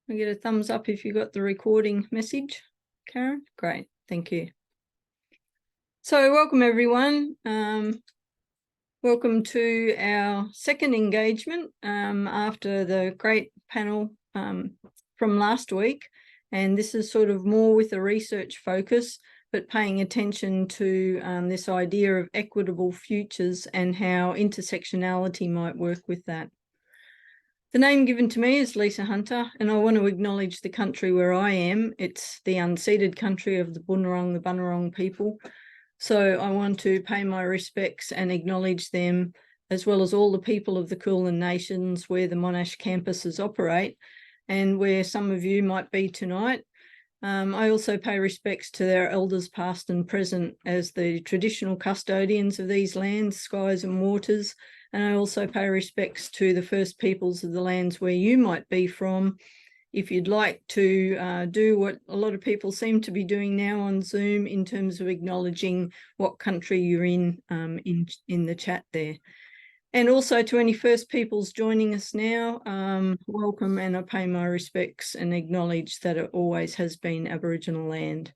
I get a thumbs up if you got the recording message, Karen. Great, thank you. So welcome everyone. Welcome to our second engagement after the great panel from last week. And this is sort of more with a research focus, but paying attention to this idea of equitable futures and how intersectionality might work with that. The name given to me is Lisa Hunter, and I want to acknowledge the country where I am. It's the unceded country of the Bunurong people. So I want to pay my respects and acknowledge them, as well as all the people of the Kulin Nations where the Monash campuses operate and where some of you might be tonight. I also pay respects to their elders past and present as the traditional custodians of these lands, skies and waters. And I also pay respects to the First Peoples of the lands where you might be from. If you'd like to do what a lot of people seem to be doing now on Zoom in terms of acknowledging what country you're in the chat there. And also to any First Peoples joining us now, welcome, and I pay my respects and acknowledge that it always has been Aboriginal land.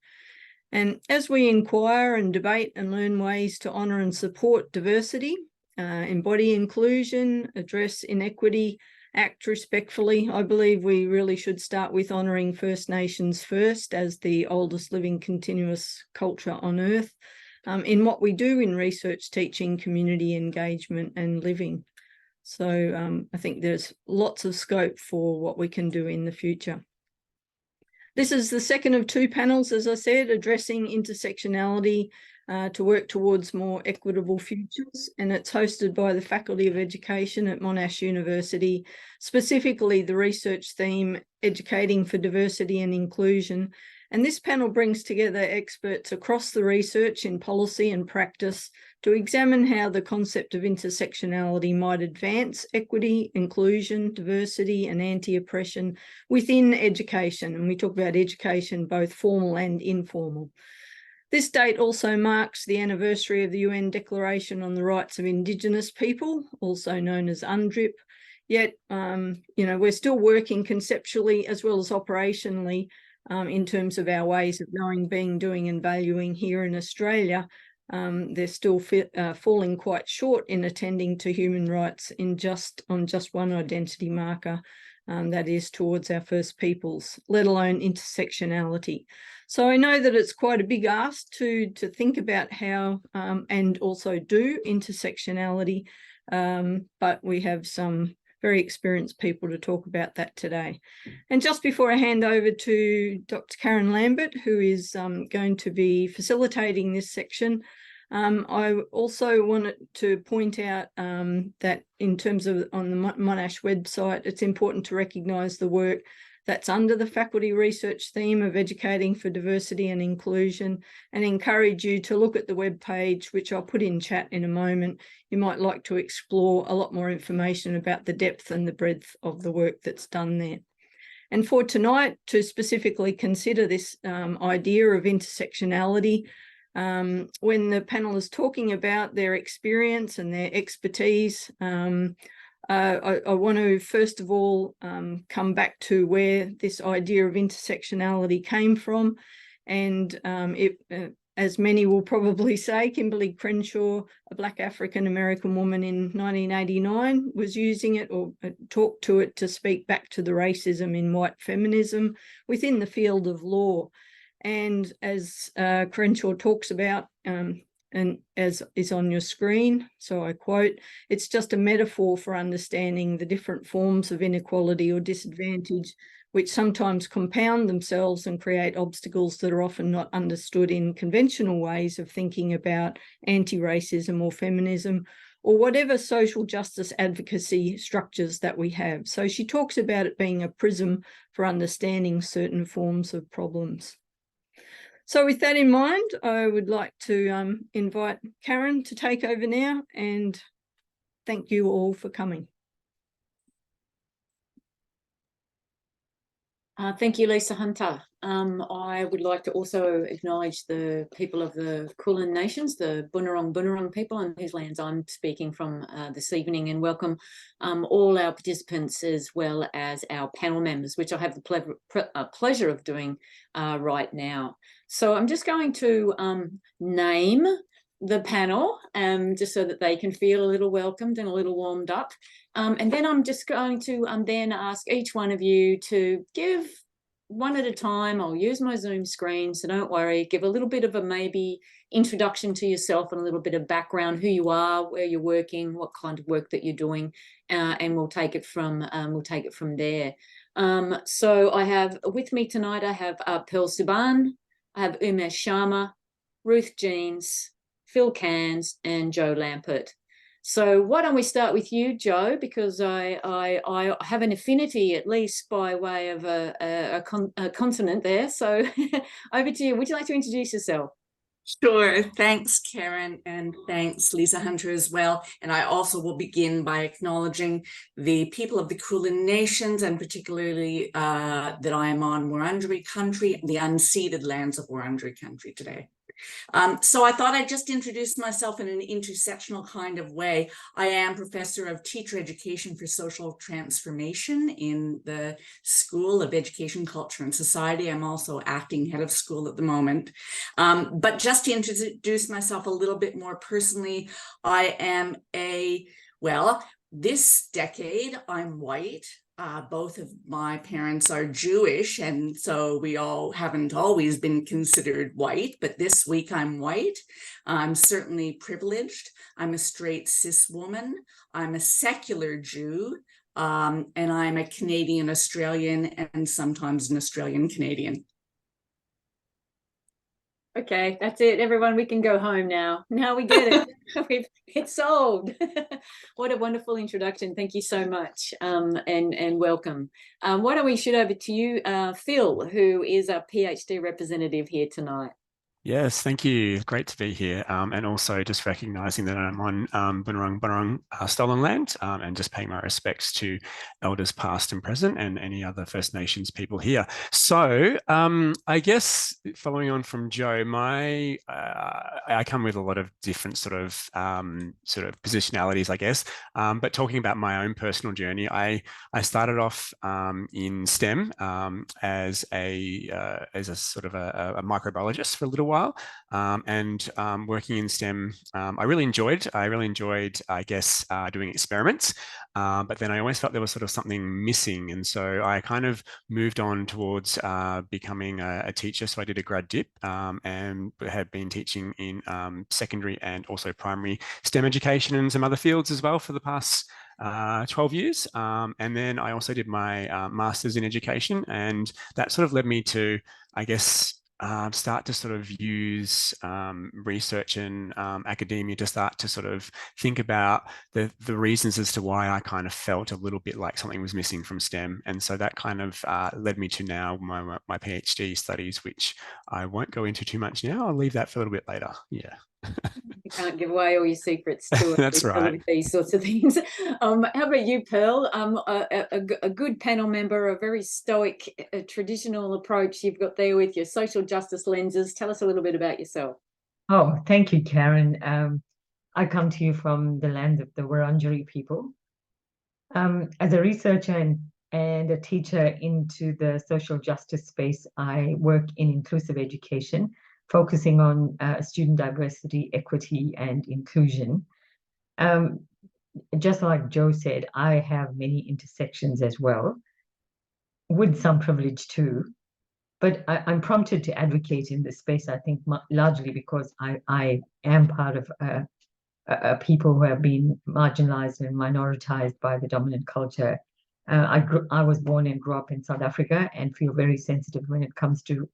And as we inquire and debate and learn ways to honour and support diversity, embody inclusion, address inequity, act respectfully, I believe we really should start with honouring First Nations first as the oldest living continuous culture on earth in what we do in research, teaching, community engagement and living. So I think there's lots of scope for what we can do in the future. This is the second of two panels, as I said, addressing intersectionality to work towards more equitable futures, and it's hosted by the Faculty of Education at Monash University, specifically the research theme, Educating for Diversity and Inclusion. And this panel brings together experts across the research in policy and practice to examine how the concept of intersectionality might advance equity, inclusion, diversity and anti-oppression within education. And we talk about education, both formal and informal. This date also marks the anniversary of the UN Declaration on the Rights of Indigenous People, also known as UNDRIP. Yet, we're still working conceptually as well as operationally in terms of our ways of knowing, being, doing and valuing here in Australia. They're still falling quite short in attending to human rights on just one identity marker, that is towards our First Peoples, let alone intersectionality. So I know that it's quite a big ask to think about how and also do intersectionality, but we have some very experienced people to talk about that today. And just before I hand over to Dr. Karen Lambert, who is going to be facilitating this section, I also wanted to point out that in terms of on the Monash website, it's important to recognise the work that's under the faculty research theme of educating for diversity and inclusion, and encourage you to look at the webpage, which I'll put in chat in a moment. You might like to explore a lot more information about the depth and the breadth of the work that's done there. And for tonight, to specifically consider this idea of intersectionality, when the panel is talking about their experience and their expertise, I want to first of all come back to where this idea of intersectionality came from. And as many will probably say, Kimberly Crenshaw, a Black African-American woman in 1989, was using it or talked to it to speak back to the racism in white feminism within the field of law. And as Crenshaw talks about, and as is on your screen, so I quote, "It's just a metaphor for understanding the different forms of inequality or disadvantage which sometimes compound themselves and create obstacles that are often not understood in conventional ways of thinking about anti-racism or feminism or whatever social justice advocacy structures that we have." So she talks about it being a prism for understanding certain forms of problems. So with that in mind, I would like to invite Karen to take over now, and thank you all for coming. Thank you, Lisa Hunter. I would like to also acknowledge the people of the Kulin Nations, the Bunurong people, on whose lands I'm speaking from this evening, and welcome all our participants as well as our panel members, which I have the pleasure of doing right now. So I'm just going to name the panel just so that they can feel a little welcomed and a little warmed up. And then I'm just going to then ask each one of you to give one at a time. I'll use my Zoom screen, so don't worry. Give a little bit of a maybe introduction to yourself and a little bit of background, who you are, where you're working, what kind of work that you're doing, and we'll take it from there. So I have with me tonight, I have Pearl Subban, I have Umesh Sharma, Ruth Jeans, Phil Cairns, and Joe Lampert. So why don't we start with you, Joe, because I have an affinity, at least by way of a continent there. So over to you. Would you like to introduce yourself? Sure. Thanks, Karen, and thanks, Lisa Hunter, as well. And I also will begin by acknowledging the people of the Kulin Nations, and particularly that I am on Wurundjeri country, the unceded lands of Wurundjeri country today. So I thought I'd just introduce myself in an intersectional kind of way. I am professor of teacher education for social transformation in the School of Education, Culture and Society. I'm also acting head of school at the moment. But just to introduce myself a little bit more personally, I am this decade, I'm white. Both of my parents are Jewish, and so we all haven't always been considered white, but this week I'm white. I'm certainly privileged. I'm a straight cis woman. I'm a secular Jew, and I'm a Canadian Australian and sometimes an Australian Canadian. Okay, that's it, everyone. We can go home now. Now we get it. It's solved. What a wonderful introduction. Thank you so much, and welcome. Why don't we shoot over to you, Phil, who is a PhD representative here tonight. Yes, thank you. Great to be here. And also just recognizing that I'm on Bunurong stolen land, and just paying my respects to elders past and present and any other First Nations people here. So I guess following on from Joe, I come with a lot of different sort of positionalities, I guess. But talking about my own personal journey, I started off in STEM as a sort of a microbiologist for a little while, and working in STEM, I really enjoyed, I guess, doing experiments, but then I always felt there was sort of something missing, and so I kind of moved on towards becoming a teacher. So I did a grad dip, and had been teaching in secondary and also primary STEM education and some other fields as well for the past 12 years. And then I also did my master's in education, and that sort of led me to, I guess, start to sort of use research and academia to start to sort of think about the reasons as to why I kind of felt a little bit like something was missing from STEM. And so that kind of led me to now my PhD studies, which I won't go into too much now. I'll leave that for a little bit later. Yeah. You can't give away all your secrets to That's right. These sorts of things. How about you, Pearl? A good panel member, a very stoic, traditional approach you've got there with your social justice lenses. Tell us a little bit about yourself. Oh, thank you, Karen. I come to you from the land of the Wurundjeri people. As a researcher and a teacher into the social justice space, I work in inclusive education, focusing on student diversity, equity, and inclusion. Just like Joe said, I have many intersections as well, with some privilege too. But I'm prompted to advocate in this space, I think, largely because I am part of people who have been marginalized and minoritized by the dominant culture. I was born and grew up in South Africa and feel very sensitive when it comes to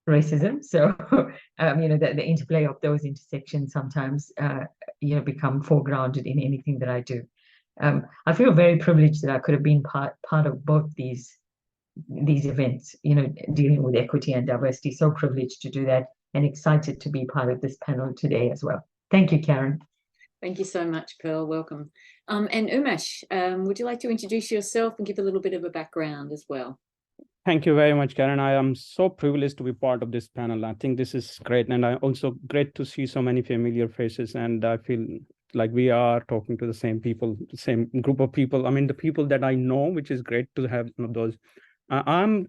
racism. So, the interplay of those intersections sometimes, become foregrounded in anything that I do. I feel very privileged that I could have been part of both these events, dealing with equity and diversity. So privileged to do that and excited to be part of this panel today as well. Thank you, Karen. Thank you so much, Pearl. Welcome. And Umesh, would you like to introduce yourself and give a little bit of a background as well? Thank you very much, Karen. I am so privileged to be part of this panel. I think this is great. And I also great to see so many familiar faces. And I feel like we are talking to the same people, the same group of people. I mean, the people that I know, which is great to have those. I'm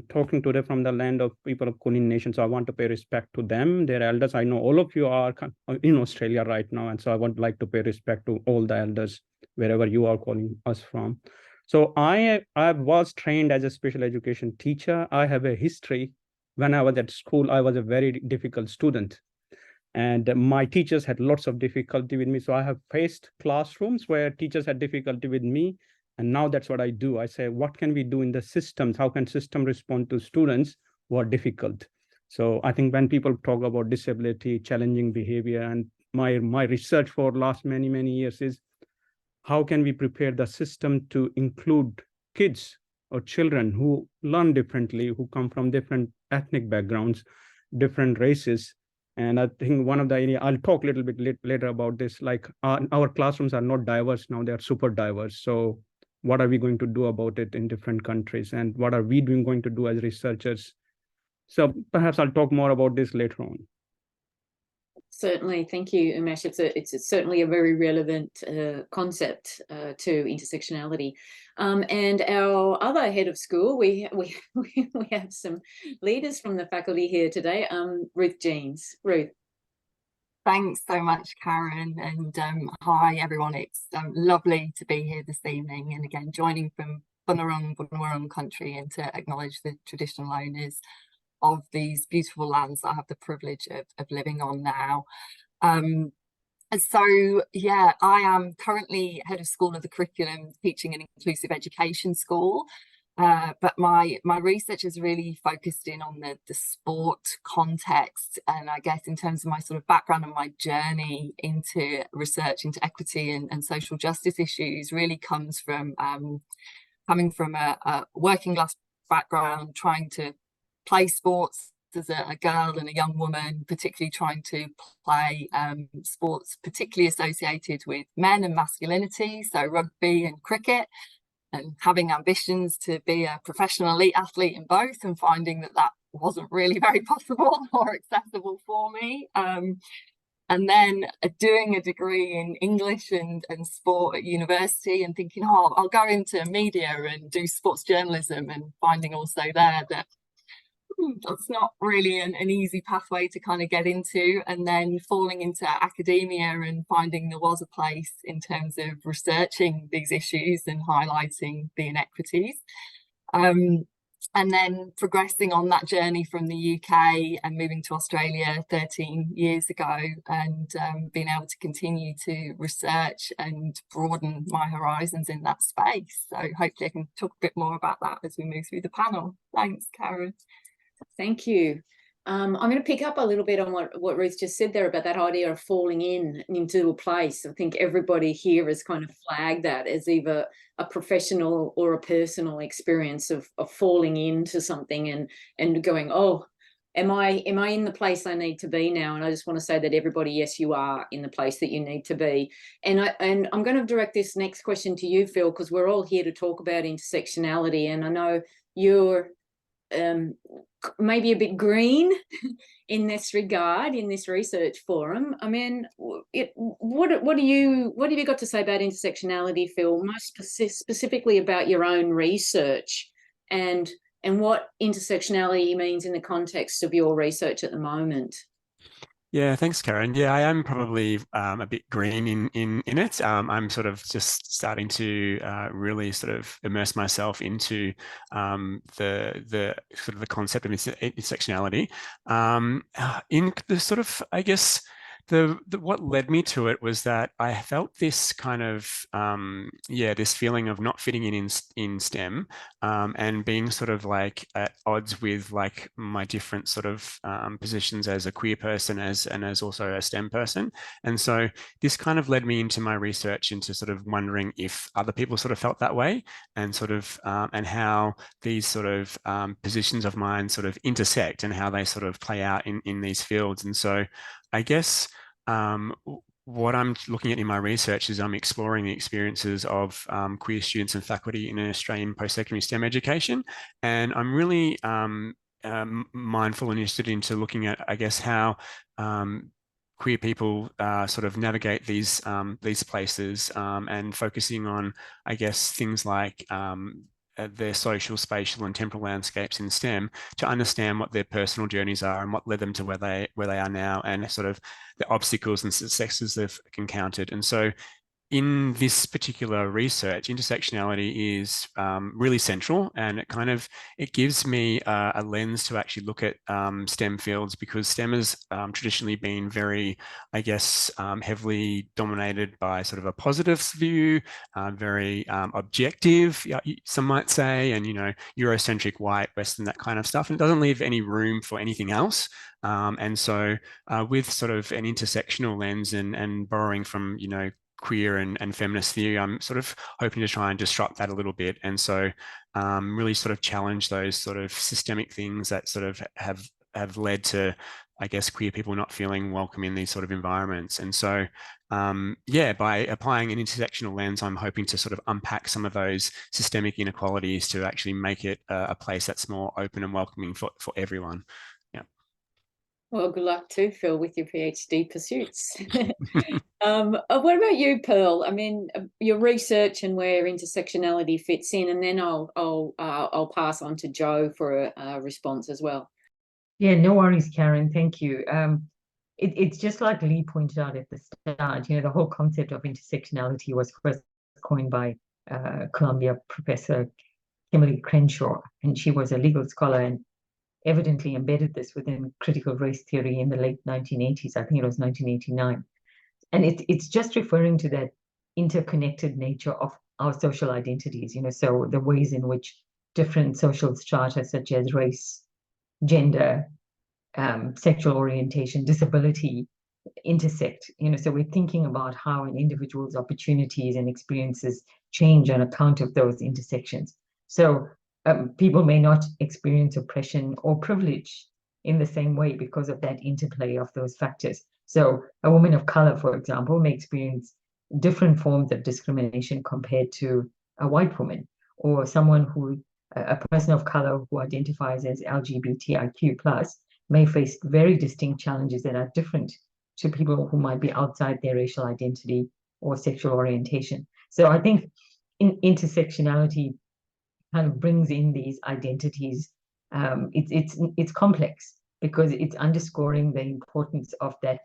talking today from the land of people of Kulin Nation. So I want to pay respect to them, their elders. I know all of you are in Australia right now. And so I would like to pay respect to all the elders, wherever you are calling us from. So I was trained as a special education teacher. I have a history. When I was at school, I was a very difficult student. And my teachers had lots of difficulty with me. So I have faced classrooms where teachers had difficulty with me. And now that's what I do. I say, what can we do in the systems? How can system respond to students who are difficult? So I think when people talk about disability, challenging behavior, and my research for last many years is, how can we prepare the system to include kids or children who learn differently, who come from different ethnic backgrounds, different races? And I think one of the areas, I'll talk a little bit later about this, like our classrooms are not diverse now, they are super diverse. So what are we going to do about it in different countries? And what are we going to do as researchers? So perhaps I'll talk more about this later on. Certainly, thank you, Umesh. It's certainly a very relevant concept to intersectionality. And our other head of school, we have some leaders from the faculty here today. Ruth Jeans. Ruth. Thanks so much, Karen, and hi everyone. It's lovely to be here this evening, and again joining from Bunurong country, and to acknowledge the traditional owners of these beautiful lands that I have the privilege of living on now. So yeah, I am currently head of school of the curriculum, teaching an inclusive education school. But my research is really focused in on the sport context, and I guess in terms of my sort of background and my journey into research into equity and social justice issues really comes from coming from a working class background, trying to play sports as a girl and a young woman, particularly trying to play sports particularly associated with men and masculinity, so rugby and cricket, and having ambitions to be a professional elite athlete in both, and finding that wasn't really very possible or accessible for me. And then doing a degree in English and sport at university, and thinking, oh, I'll go into media and do sports journalism, and finding also there that that's not really an easy pathway to kind of get into, and then falling into academia and finding there was a place in terms of researching these issues and highlighting the inequities. And then progressing on that journey from the UK and moving to Australia 13 years ago, and being able to continue to research and broaden my horizons in that space. So hopefully I can talk a bit more about that as we move through the panel. Thanks, Karen. Thank you. I'm going to pick up a little bit on what Ruth just said there about that idea of falling into a place. I think everybody here has kind of flagged that as either a professional or a personal experience of falling into something and going, oh, am I in the place I need to be now? And I just want to say that everybody, yes, you are in the place that you need to be. And I'm going to direct this next question to you, Phil, because we're all here to talk about intersectionality, and I know you're maybe a bit green in this regard, in this research forum. I mean, what have you got to say about intersectionality, Phil, most specifically about your own research and what intersectionality means in the context of your research at the moment? Yeah, thanks, Karen. Yeah, I am probably a bit green in it. I'm sort of just starting to really sort of immerse myself into the sort of the concept of intersectionality. In the sort of, I guess, what led me to it was that I felt this kind of this feeling of not fitting in STEM, and being sort of like at odds with like my different sort of positions as a queer person and as also a STEM person. And so this kind of led me into my research into sort of wondering if other people sort of felt that way, and sort of and how these sort of positions of mine sort of intersect and how they sort of play out in these fields. And so I guess what I'm looking at in my research is I'm exploring the experiences of queer students and faculty in Australian post-secondary STEM education. And I'm really mindful and interested into looking at, I guess, how queer people sort of navigate these places and focusing on, I guess, things like their social, spatial, and temporal landscapes in STEM to understand what their personal journeys are and what led them to where they are now, and sort of the obstacles and successes they've encountered. And so in this particular research, intersectionality is really central, and it gives me a lens to actually look at STEM fields, because STEM has traditionally been very, I guess, heavily dominated by sort of a positive view, very objective, some might say, and, Eurocentric, white, Western, that kind of stuff. And it doesn't leave any room for anything else. And so with sort of an intersectional lens and borrowing from, queer and feminist theory, I'm sort of hoping to try and disrupt that a little bit. And so really sort of challenge those sort of systemic things that sort of have led to, I guess, queer people not feeling welcome in these sort of environments. And so, by applying an intersectional lens, I'm hoping to sort of unpack some of those systemic inequalities to actually make it a place that's more open and welcoming for everyone. Yeah. Well, good luck too, Phil, with your PhD pursuits. What about you, Pearl? I mean, your research and where intersectionality fits in, and then I'll pass on to Joe for a response as well. Yeah, no worries, Karen. Thank you. It's just like Lee pointed out at the start. The whole concept of intersectionality was first coined by Columbia professor Kimberly Crenshaw, and she was a legal scholar and evidently embedded this within critical race theory in the late 1980s. I think it was 1989. And it's just referring to that interconnected nature of our social identities, so the ways in which different social strata such as race, gender, sexual orientation, disability intersect, so we're thinking about how an individual's opportunities and experiences change on account of those intersections. So people may not experience oppression or privilege in the same way because of that interplay of those factors. So a woman of color, for example, may experience different forms of discrimination compared to a white woman, or a person of color who identifies as LGBTIQ+, may face very distinct challenges that are different to people who might be outside their racial identity or sexual orientation. So I think intersectionality kind of brings in these identities. It's complex because it's underscoring the importance of that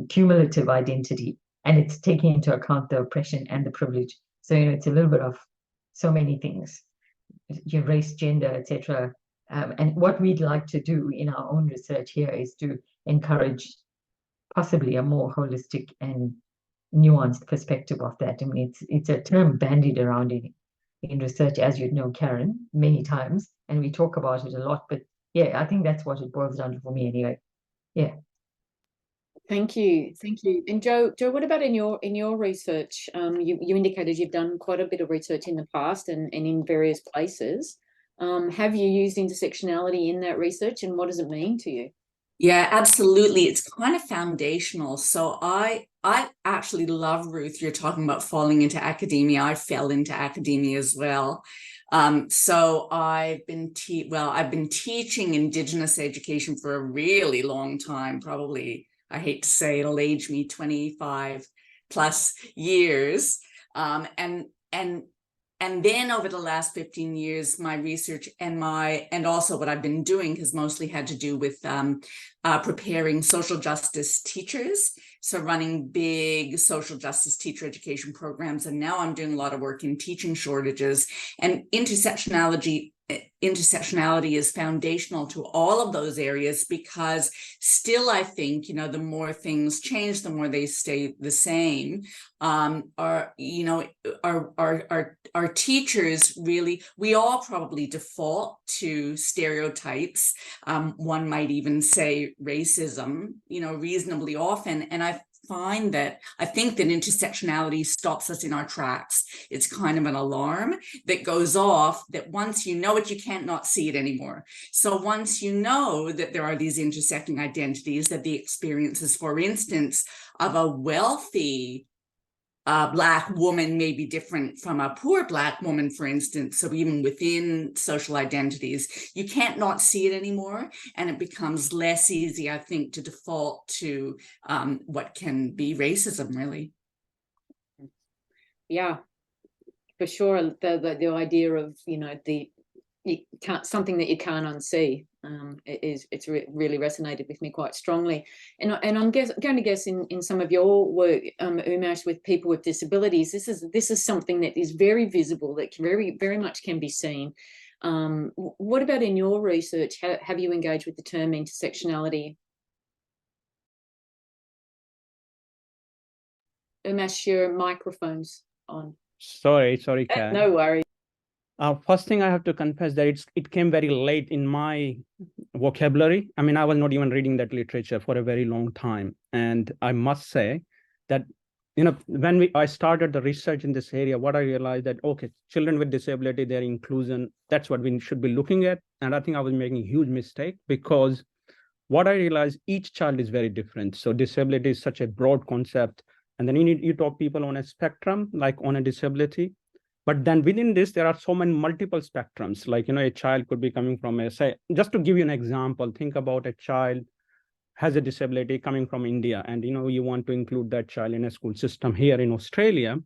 cumulative identity, and it's taking into account the oppression and the privilege. So it's a little bit of so many things, your race, gender, etc. And what we'd like to do in our own research here is to encourage possibly a more holistic and nuanced perspective of that. I mean, it's a term bandied around in research, as you'd know, Karen, many times, and we talk about it a lot. But yeah, I think that's what it boils down to for me anyway. Yeah. Thank you. And Joe, what about in your research? You indicated you've done quite a bit of research in the past and in various places. Have you used intersectionality in that research, and what does it mean to you? Yeah, absolutely. It's kind of foundational. So I actually love, Ruth, you're talking about falling into academia. I fell into academia as well. So I've been teaching Indigenous education for a really long time, probably, I hate to say it'll age me 25 plus years. And then over the last 15 years, my research and also what I've been doing has mostly had to do with preparing social justice teachers. So running big social justice teacher education programs. And now I'm doing a lot of work in teaching shortages, and intersectionality is foundational to all of those areas, because still I think, the more things change, the more they stay the same. Our teachers really, we all probably default to stereotypes. One might even say racism, reasonably often. And I find that I think that intersectionality stops us in our tracks. It's kind of an alarm that goes off that once you know it, you can't not see it anymore. So once you know that there are these intersecting identities, that the experiences, for instance, of a wealthy Black woman may be different from a poor Black woman, for instance. So even within social identities, you can't not see it anymore. And it becomes less easy, I think, to default to what can be racism, really. Yeah, for sure. The idea of, you know, something that you can't unsee. It's really resonated with me quite strongly, and I'm going to guess in some of your work, Umesh, with people with disabilities, this is something that is very visible, that very much can be seen. What about in your research? Have you engaged with the term intersectionality? Umesh, your microphone's on. Sorry, Karen. No worries. First thing I have to confess that it came very late in my vocabulary. I mean, I was not even reading that literature for a very long time. And I must say that, you know, when I started the research in this area, what I realized that, okay, children with disability, their inclusion, that's what we should be looking at. And I think I was making a huge mistake, because what I realized, each child is very different. So disability is such a broad concept. And then you talk people on a spectrum, like on a disability. But then within this, there are so many multiple spectrums. Like, you know, a child could be coming from just to give you an example, think about a child has a disability coming from India, and, you know, you want to include that child in a school system. Here in Australia,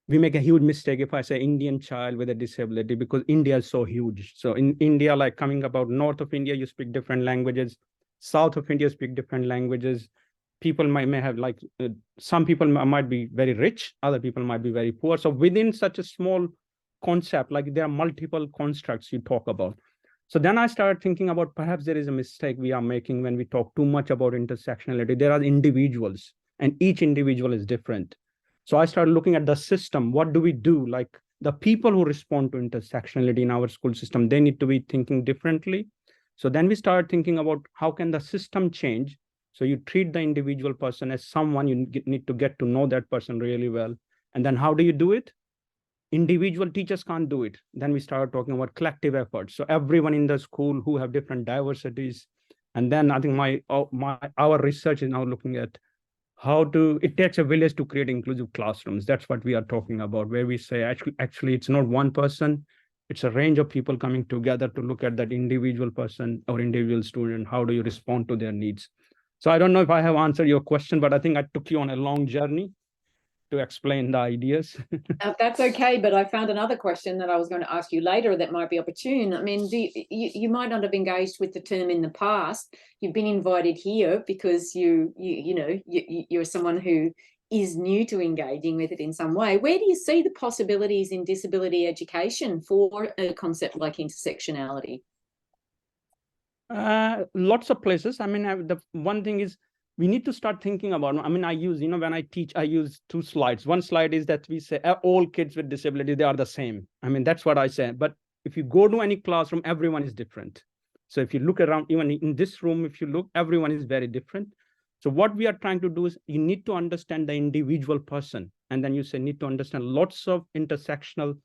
we make a huge mistake if I say Indian child with a disability, because India is so huge. So in India, like coming about north of India, you speak different languages. South of India speak different languages. People may have some people might be very rich, other people might be very poor. So within such a small concept, like there are multiple constructs you talk about. So then I started thinking about perhaps there is a mistake we are making when we talk too much about intersectionality. There are individuals, and each individual is different. So I started looking at the system. What do we do? Like the people who respond to intersectionality in our school system, they need to be thinking differently. So then we started thinking about how can the system change. So you treat the individual person as someone, you need to get to know that person really well. And then how do you do it? Individual teachers can't do it. Then we started talking about collective efforts. So everyone in the school who have different diversities. And then I think our research is now looking at it takes a village to create inclusive classrooms. That's what we are talking about, where we say actually it's not one person, it's a range of people coming together to look at that individual person or individual student. How do you respond to their needs? So I don't know if I have answered your question, but I think I took you on a long journey to explain the ideas. That's okay, but I found another question that I was going to ask you later that might be opportune. I mean, you might not have engaged with the term in the past. You've been invited here because you're someone who is new to engaging with it in some way. Where do you see the possibilities in disability education for a concept like intersectionality? Lots of places. I mean, the one thing is we need to start thinking about, I mean, when I teach, I use two slides. One slide is that we say all kids with disability, they are the same. I mean, that's what I say. But if you go to any classroom, everyone is different. So if you look around, even in this room, if you look, everyone is very different. So what we are trying to do is you need to understand the individual person. And then you need to understand lots of intersectional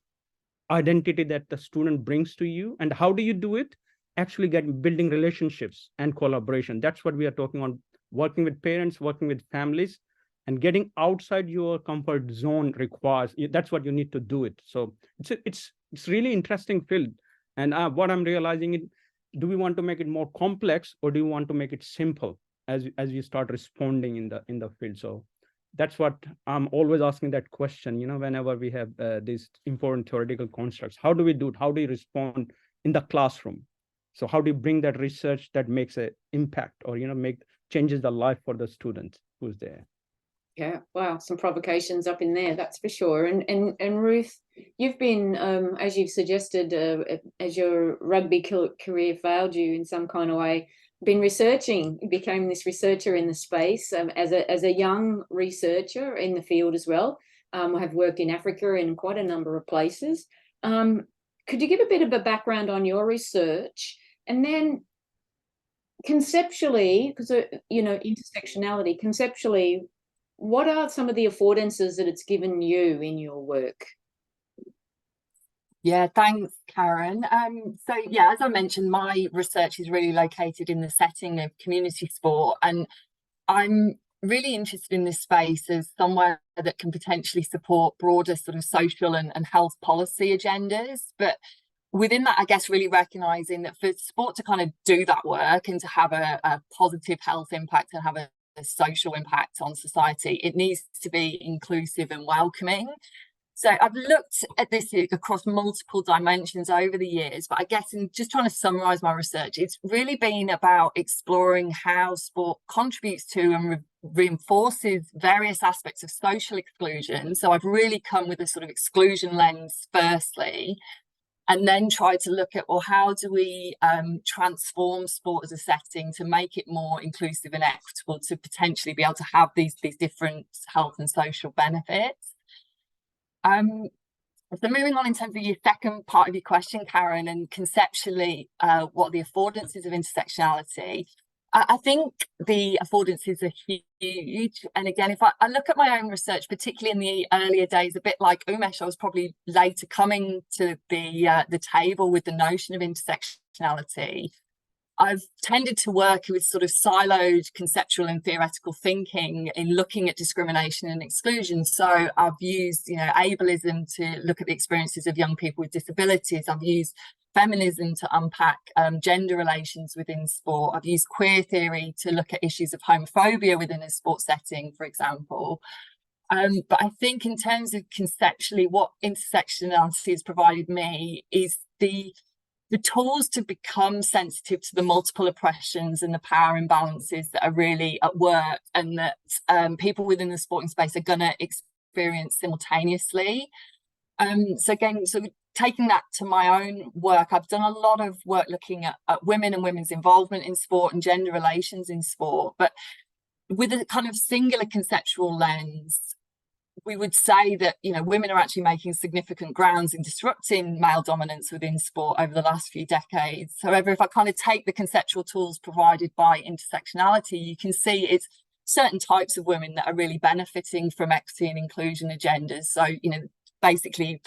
identity that the student brings to you. And how do you do it? Actually building relationships and collaboration. That's what we are talking on, working with parents, working with families, and getting outside your comfort zone requires, that's what you need to do it. So it's really interesting field. And what I'm realizing is, do we want to make it more complex, or do you want to make it simple as you start responding in the field? So that's what I'm always asking that question, whenever we have these important theoretical constructs. How do we do it? How do you respond in the classroom? So how do you bring that research that makes an impact, or changes the life for the student who's there? Yeah, wow, some provocations up in there, that's for sure. And Ruth, you've been, as you've suggested, as your rugby career failed you in some kind of way, been researching. You became this researcher in the space as a young researcher in the field as well. Have worked in Africa in quite a number of places. Could you give a bit of a background on your research? And then conceptually, because, intersectionality, conceptually, what are some of the affordances that it's given you in your work? Yeah, thanks, Karen. So yeah, as I mentioned, my research is really located in the setting of community sport, and I'm really interested in this space as somewhere that can potentially support broader sort of social and health policy agendas. But within that, I guess really recognizing that for sport to kind of do that work and to have a positive health impact and have a social impact on society, it needs to be inclusive and welcoming. So I've looked at this across multiple dimensions over the years, but I guess in just trying to summarize my research, it's really been about exploring how sport contributes to and reinforces various aspects of social exclusion. So I've really come with a sort of exclusion lens firstly, and then tried to look at, well, how do we transform sport as a setting to make it more inclusive and equitable to potentially be able to have these different health and social benefits. So moving on in terms of your second part of your question, Karen, and conceptually, what are the affordances of intersectionality? I think the affordances are huge. And again, if I look at my own research, particularly in the earlier days, a bit like Umesh, I was probably later coming to the table with the notion of intersectionality. I've tended to work with sort of siloed conceptual and theoretical thinking in looking at discrimination and exclusion. So I've used, ableism to look at the experiences of young people with disabilities. I've used feminism to unpack gender relations within sport. I've used queer theory to look at issues of homophobia within a sports setting, for example. But I think in terms of conceptually, what intersectionality has provided me is the tools to become sensitive to the multiple oppressions and the power imbalances that are really at work, and that people within the sporting space are going to experience simultaneously. So again, so taking that to my own work, I've done a lot of work looking at women and women's involvement in sport and gender relations in sport, but with a kind of singular conceptual lens. We would say that, women are actually making significant grounds in disrupting male dominance within sport over the last few decades. However, if I kind of take the conceptual tools provided by intersectionality, you can see it's certain types of women that are really benefiting from equity and inclusion agendas. So, basically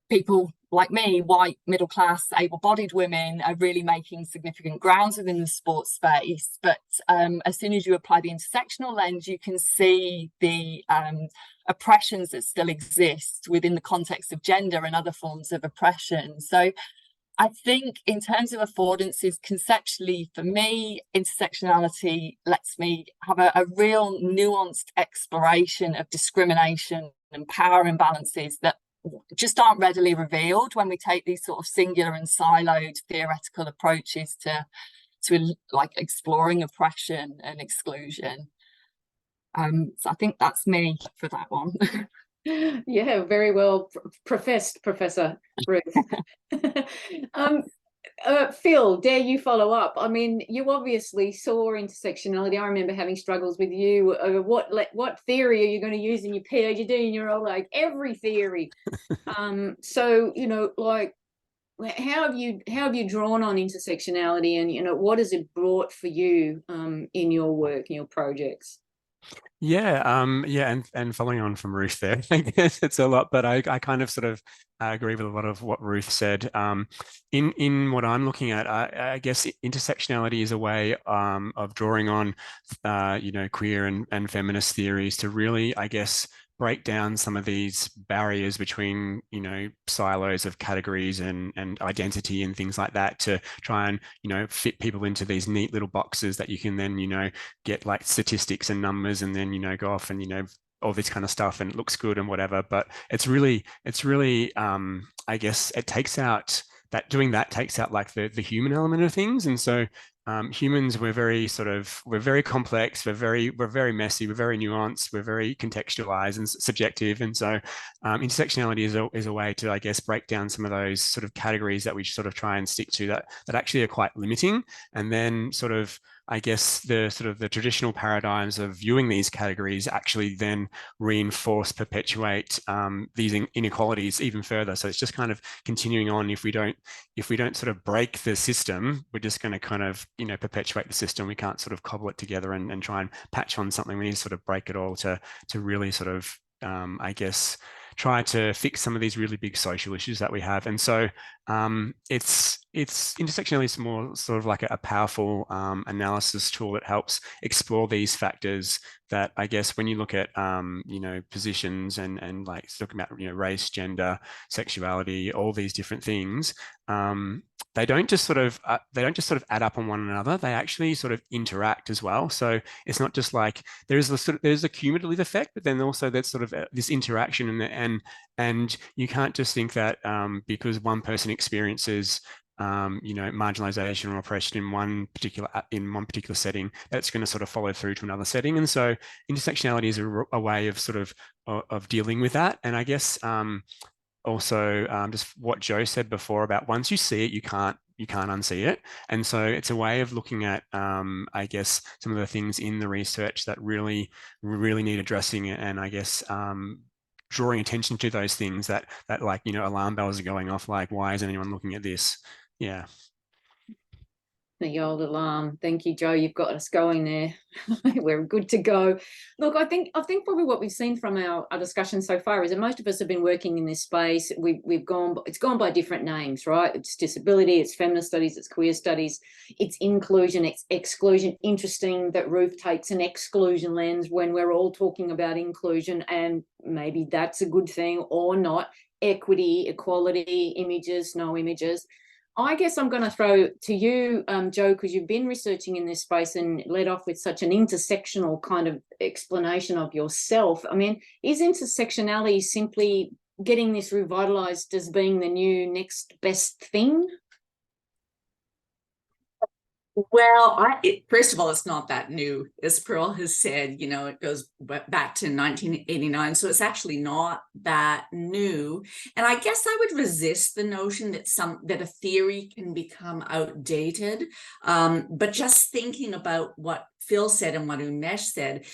people like me, white, middle class, able-bodied women, are really making significant grounds within the sports space. But as soon as you apply the intersectional lens, you can see the oppressions that still exist within the context of gender and other forms of oppression. So I think in terms of affordances, conceptually, for me, intersectionality lets me have a real nuanced exploration of discrimination and power imbalances that just aren't readily revealed when we take these sort of singular and siloed theoretical approaches to like exploring oppression and exclusion. So I think that's me for that one. Yeah, very well professed, Professor Ruth. Phil, dare you follow up? I mean, you obviously saw intersectionality. I remember having struggles with you. What theory are you going to use in your PhD? And you're all like, every theory. So, like, how have you drawn on intersectionality, and what has it brought for you in your work, in your projects? Yeah, and following on from Ruth there, I guess it's a lot, but I kind of sort of agree with a lot of what Ruth said. In what I'm looking at, I guess intersectionality is a way of drawing on, queer and feminist theories to really, I guess, break down some of these barriers between, silos of categories and identity and things like that, to try and, fit people into these neat little boxes that you can then, get like statistics and numbers, and then, go off and, all this kind of stuff, and it looks good and whatever. But it's really, I guess it takes out doing that takes out like the human element of things. And so humans, we're very complex, we're very messy, we're very nuanced, we're very contextualized and subjective. And so intersectionality is a way to, I guess, break down some of those sort of categories that we sort of try and stick to that actually are quite limiting, and then sort of I guess the sort of the traditional paradigms of viewing these categories actually then reinforce, perpetuate these inequalities even further. So it's just kind of continuing on. If we don't sort of break the system, we're just going to kind of, you know, perpetuate the system. We can't sort of cobble it together and try and patch on something. We need to sort of break it all to really sort of, I guess, try to fix some of these really big social issues that we have. And so it's intersectionality is more sort of like a powerful analysis tool that helps explore these factors that, I guess, when you look at you know, positions and like talking about, you know, race, gender, sexuality, all these different things, they don't just sort of add up on one another. They actually sort of interact as well. So it's not just like there's a cumulative effect, but then also there's sort of this interaction, and you can't just think that because one person experiences you know, marginalization or oppression in one particular setting, that's going to sort of follow through to another setting. And so intersectionality is a way of sort of dealing with that. And I guess also just what Joe said before about once you see it, you can't unsee it. And so it's a way of looking at, I guess, some of the things in the research that really need addressing, and I guess drawing attention to those things that like, you know, alarm bells are going off, like, why is anyone looking at this? Yeah. The old alarm. Thank you, Joe. You've got us going there. We're good to go. Look, I think probably what we've seen from our discussion so far is that most of us have been working in this space. It's gone by different names, right? It's disability, it's feminist studies, it's queer studies, it's inclusion, it's exclusion. Interesting that Ruth takes an exclusion lens when we're all talking about inclusion, and maybe that's a good thing or not. Equity, equality, images, no images. I guess I'm going to throw to you, Joe, because you've been researching in this space and led off with such an intersectional kind of explanation of yourself. I mean, is intersectionality simply getting this revitalized as being the new next best thing? Well, first of all, it's not that new. As Pearl has said, you know, it goes back to 1989. So it's actually not that new. And I guess I would resist the notion that a theory can become outdated. But just thinking about what Phil said and what Umesh said,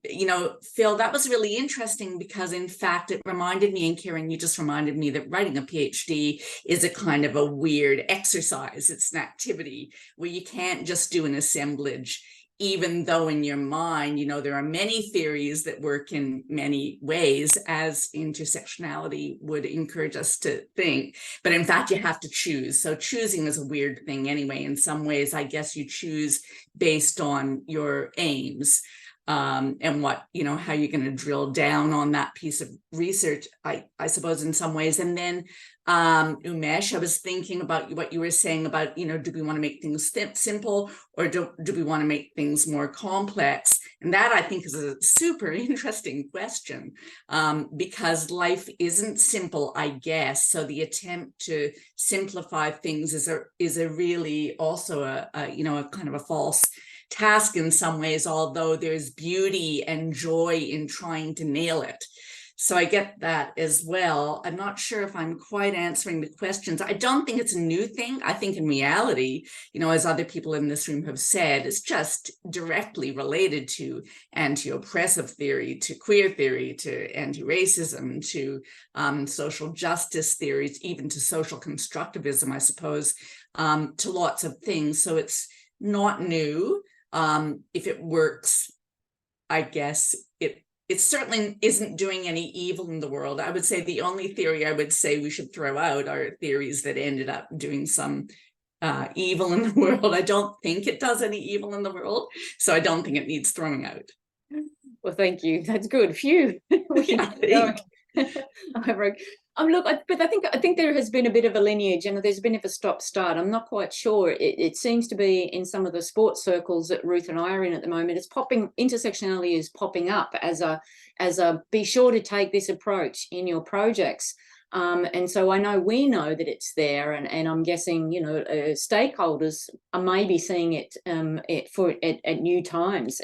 you know, Phil, that was really interesting because, in fact, it reminded me, and Karen, you just reminded me that writing a PhD is a kind of a weird exercise. It's an activity where you can't just do an assemblage, even though in your mind, you know, there are many theories that work in many ways, as intersectionality would encourage us to think. But in fact, you have to choose. So choosing is a weird thing anyway. In some ways, I guess you choose based on your aims. And what, you know, how you're going to drill down on that piece of research, I suppose, in some ways. And then, Umesh, I was thinking about what you were saying about, you know, do we want to make things simple, or do we want to make things more complex? And that, I think, is a super interesting question, because life isn't simple, I guess. So the attempt to simplify things is a really also a you know, a kind of a false task in some ways, although there's beauty and joy in trying to nail it. So I get that as well. I'm not sure if I'm quite answering the questions. I don't think it's a new thing. I think in reality, you know, as other people in this room have said, it's just directly related to anti-oppressive theory, to queer theory, to anti-racism, to social justice theories, even to social constructivism, I suppose, to lots of things. So it's not new. If it works, I guess it certainly isn't doing any evil in the world. I would say the only theory I would say we should throw out are theories that ended up doing some evil in the world. I don't think it does any evil in the world, so I don't think it needs throwing out. Well, thank you. That's good. Phew. Look, but I think there has been a bit of a lineage, and there's been a stop-start. I'm not quite sure. It seems to be in some of the sports circles that Ruth and I are in at the moment. It's popping. Intersectionality is popping up as a be sure to take this approach in your projects. And so I know we know that it's there, and I'm guessing, you know, stakeholders are maybe seeing it at new times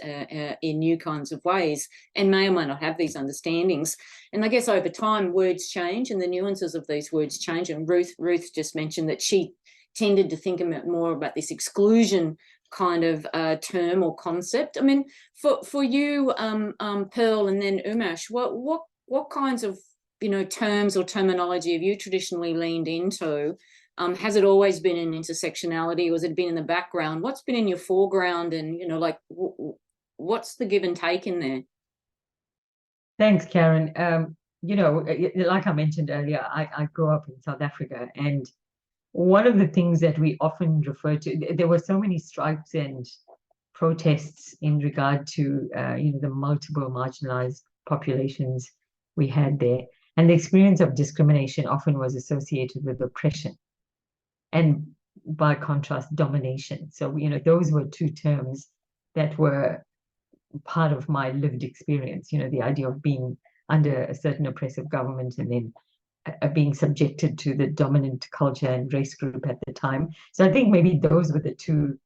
in new kinds of ways, and may or may not have these understandings. And I guess over time words change and the nuances of these words change. And Ruth just mentioned that she tended to think more about this exclusion kind of term or concept. I mean, for you, Pearl, and then Umesh, what kinds of, you know, terms or terminology have you traditionally leaned into? Has it always been in intersectionality, or has it been in the background? What's been in your foreground, and, you know, like what's the give and take in there? Thanks, Karen. You know, like I mentioned earlier, I grew up in South Africa, and one of the things that we often refer to, there were so many strikes and protests in regard to, you know, the multiple marginalized populations we had there. And the experience of discrimination often was associated with oppression and, by contrast, domination. So, you know, those were two terms that were part of my lived experience, you know, the idea of being under a certain oppressive government and then being subjected to the dominant culture and race group at the time. So I think maybe those were the two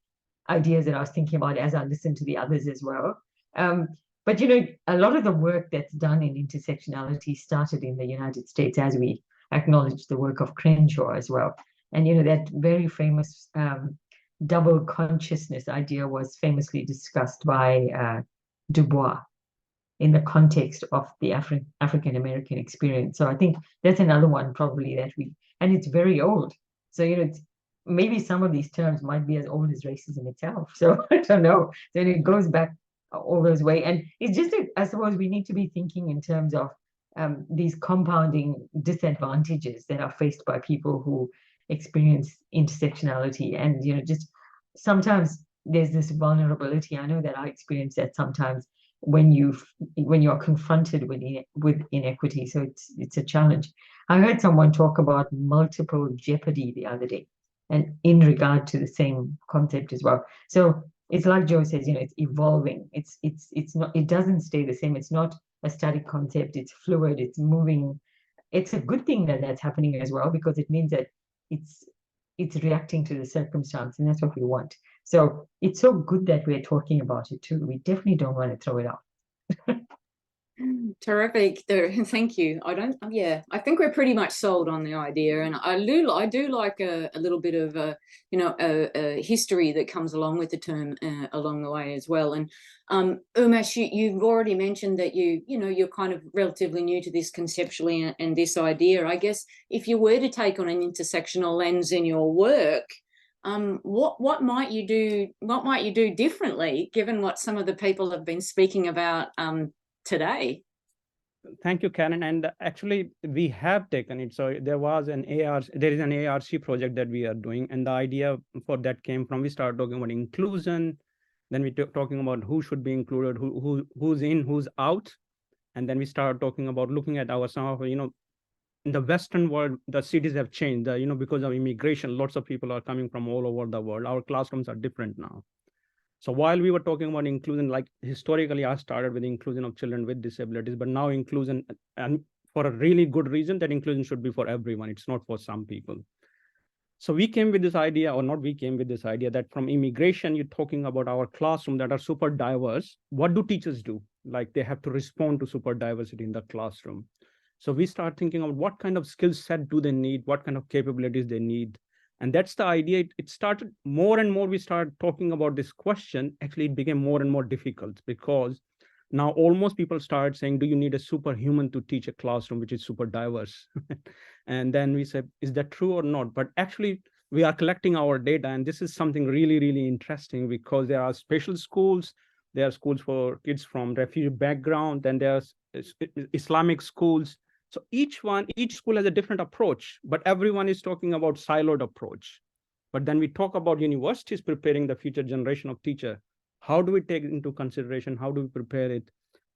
ideas that I was thinking about as I listened to the others as well. But, you know, a lot of the work that's done in intersectionality started in the United States, as we acknowledge the work of Crenshaw as well. And, you know, that very famous double consciousness idea was famously discussed by Du Bois in the context of the African-American experience. So I think that's another one probably that and it's very old. So, you know, maybe some of these terms might be as old as racism itself. So I don't know. Then it goes back all those way. And it's just, I suppose we need to be thinking in terms of these compounding disadvantages that are faced by people who experience intersectionality. And, you know, just sometimes there's this vulnerability. I know that I experience that sometimes when you are confronted with inequity. So it's a challenge. I heard someone talk about multiple jeopardy the other day, and in regard to the same concept as well. So it's like Joe says, you know, it's evolving. It's not, it doesn't stay the same. It's not a static concept. It's fluid. It's moving. It's a good thing that that's happening as well, because it means that it's reacting to the circumstance, and that's what we want. So it's so good that we're talking about it too. We definitely don't want to throw it out. Terrific. Thank you. I think we're pretty much sold on the idea, and I do like a little bit of a history that comes along with the term along the way as well. And Umesh, you've already mentioned that you're kind of relatively new to this conceptually and this idea. I guess if you were to take on an intersectional lens in your work, what might you do? What might you do differently, given what some of the people have been speaking about today? Thank you, Karen. And actually, we have taken it. So there is an ARC project that we are doing, and the idea for that came from, we started talking about inclusion, then we talking about who should be included, who's in, who's out, and then we started talking about looking at in the Western world, the cities have changed. Because of immigration, lots of people are coming from all over the world. Our classrooms are different now. So while we were talking about inclusion, like historically, I started with inclusion of children with disabilities, but now inclusion, and for a really good reason, that inclusion should be for everyone. It's not for some people. So we came with this idea, or not we came with this idea, that from immigration, you're talking about our classroom that are super diverse. What do teachers do? Like, they have to respond to super diversity in the classroom. So we start thinking of what kind of skill set do they need, what kind of capabilities they need. And that's the idea. It started more and more, we started talking about this question. Actually, it became more and more difficult, because now almost people start saying, do you need a superhuman to teach a classroom which is super diverse? And then we said, is that true or not? But actually, we are collecting our data, and this is something really, really interesting, because there are special schools, there are schools for kids from refugee background, and there's Islamic schools. So each school has a different approach, but everyone is talking about siloed approach. But then we talk about universities preparing the future generation of teacher. How do we take it into consideration? How do we prepare it?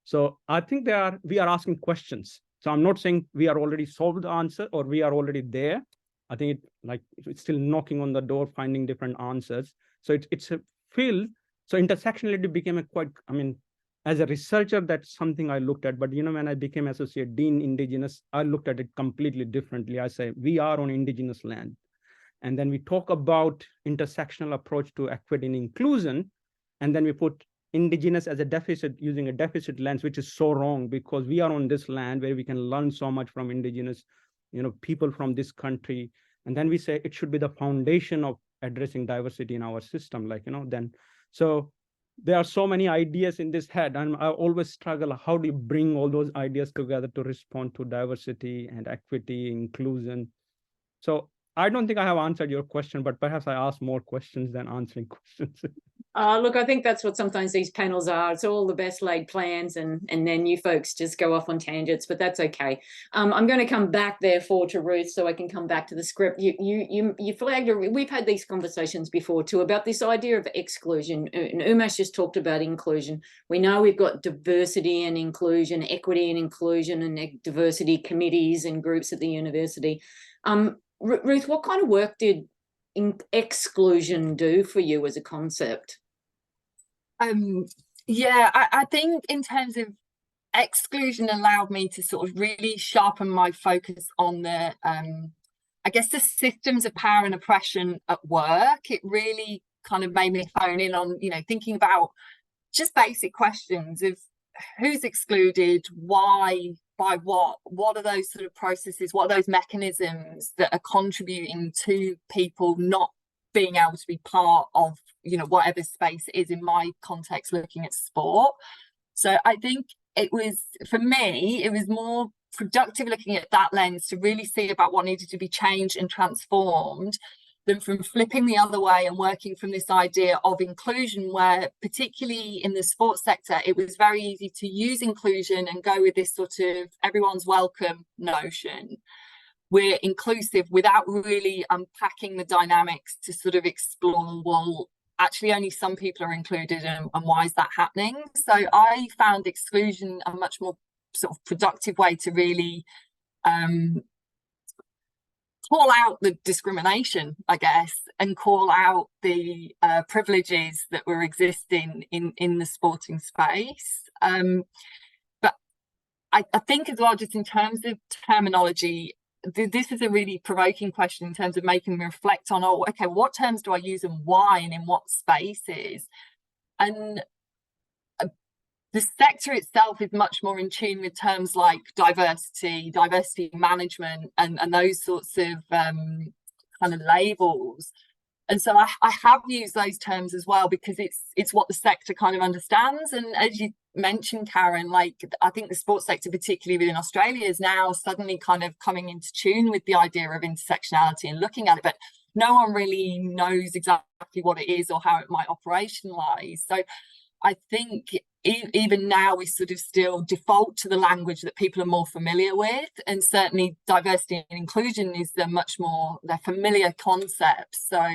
So I think we are asking questions. So I'm not saying we are already solved the answer or we are already there. I think it's still knocking on the door, finding different answers. So it's a field. So intersectionality became as a researcher, that's something I looked at. But when I became Associate Dean Indigenous, I looked at it completely differently. I say, we are on Indigenous land. And then we talk about intersectional approach to equity and inclusion. And then we put Indigenous as a deficit, using a deficit lens, which is so wrong, because we are on this land where we can learn so much from Indigenous, people from this country. And then we say it should be the foundation of addressing diversity in our system, like, then so there are so many ideas in this head, and I always struggle, how do you bring all those ideas together to respond to diversity and equity, inclusion? So I don't think I have answered your question, but perhaps I asked more questions than answering questions. Look, I think that's what sometimes these panels are. It's all the best laid plans, and then you folks just go off on tangents, but that's okay. I'm going to come back therefore to Ruth, so I can come back to the script. You flagged, we've had these conversations before too about this idea of exclusion, and Umash just talked about inclusion. We know we've got diversity and inclusion, equity and inclusion, and diversity committees and groups at the university. Ruth, what kind of work did exclusion do for you as a concept? Yeah, I think in terms of exclusion allowed me to sort of really sharpen my focus on the I guess the systems of power and oppression at work. It really kind of made me hone in on, thinking about just basic questions of who's excluded, why, by what are those sort of processes, what are those mechanisms that are contributing to people not being able to be part of, whatever space it is. In my context, looking at sport. So I think it was, for me, it was more productive looking at that lens to really see about what needed to be changed and transformed, than from flipping the other way and working from this idea of inclusion, where particularly in the sports sector, it was very easy to use inclusion and go with this sort of everyone's welcome notion. We're inclusive without really unpacking the dynamics to sort of explore, well, actually only some people are included, and why is that happening? So I found exclusion a much more sort of productive way to really call out the discrimination, I guess, and call out the privileges that were existing in the sporting space. But I think as well, just in terms of terminology, this is a really provoking question in terms of making me reflect on, okay, what terms do I use and why, and in what spaces? And the sector itself is much more in tune with terms like diversity management, and those sorts of kind of labels. And so I have used those terms as well, because it's what the sector kind of understands. And as you mentioned, Karen, like, I think the sports sector, particularly within Australia, is now suddenly kind of coming into tune with the idea of intersectionality and looking at it, but no one really knows exactly what it is or how it might operationalize. So I think even now we sort of still default to the language that people are more familiar with, and certainly diversity and inclusion is they're familiar concepts. So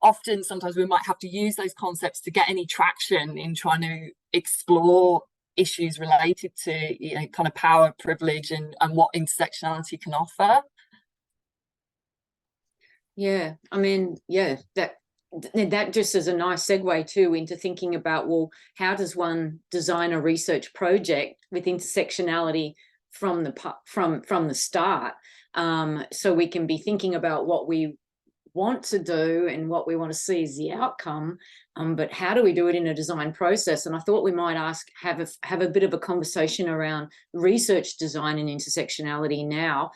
often, sometimes we might have to use those concepts to get any traction in trying to explore issues related to, kind of power, privilege, and what intersectionality can offer. Yeah, I mean, yeah, that just is a nice segue too into thinking about, well, how does one design a research project with intersectionality from the start, so we can be thinking about what we want to do and what we want to see as the outcome, but how do we do it in a design process? And I thought we might have a bit of a conversation around research design and intersectionality now.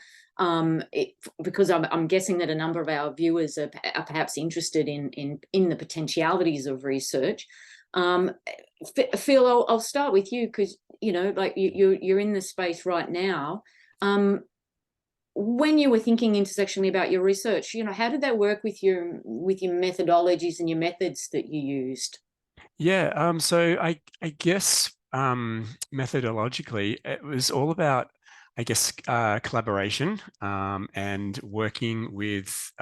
Because I'm guessing that a number of our viewers are perhaps interested in the potentialities of research. Phil, I'll start with you, because like you're in the space right now. When you were thinking intersectionally about your research, how did that work with your methodologies and your methods that you used? Yeah, so I guess methodologically, it was all about, I guess, collaboration and working with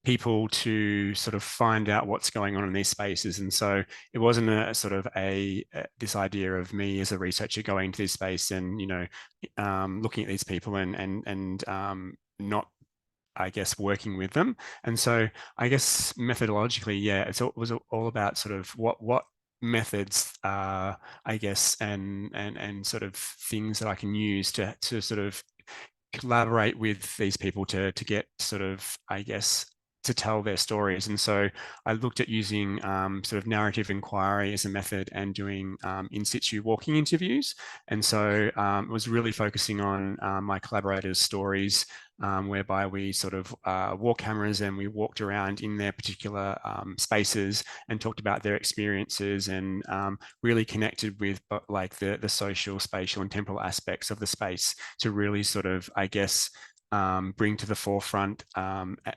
people to sort of find out what's going on in these spaces. And so it wasn't a sort of this idea of me as a researcher going to this space and, looking at these people and not, I guess, working with them. And so I guess methodologically, yeah, it was all about sort of what methods, I guess, and sort of things that I can use to sort of collaborate with these people to get sort of, I guess, tell their stories. And so I looked at using sort of narrative inquiry as a method and doing in situ walking interviews. And so it was really focusing on my collaborators' stories, whereby we sort of wore cameras and we walked around in their particular spaces and talked about their experiences, and really connected with like the social, spatial and temporal aspects of the space to really sort of, I guess, bring to the forefront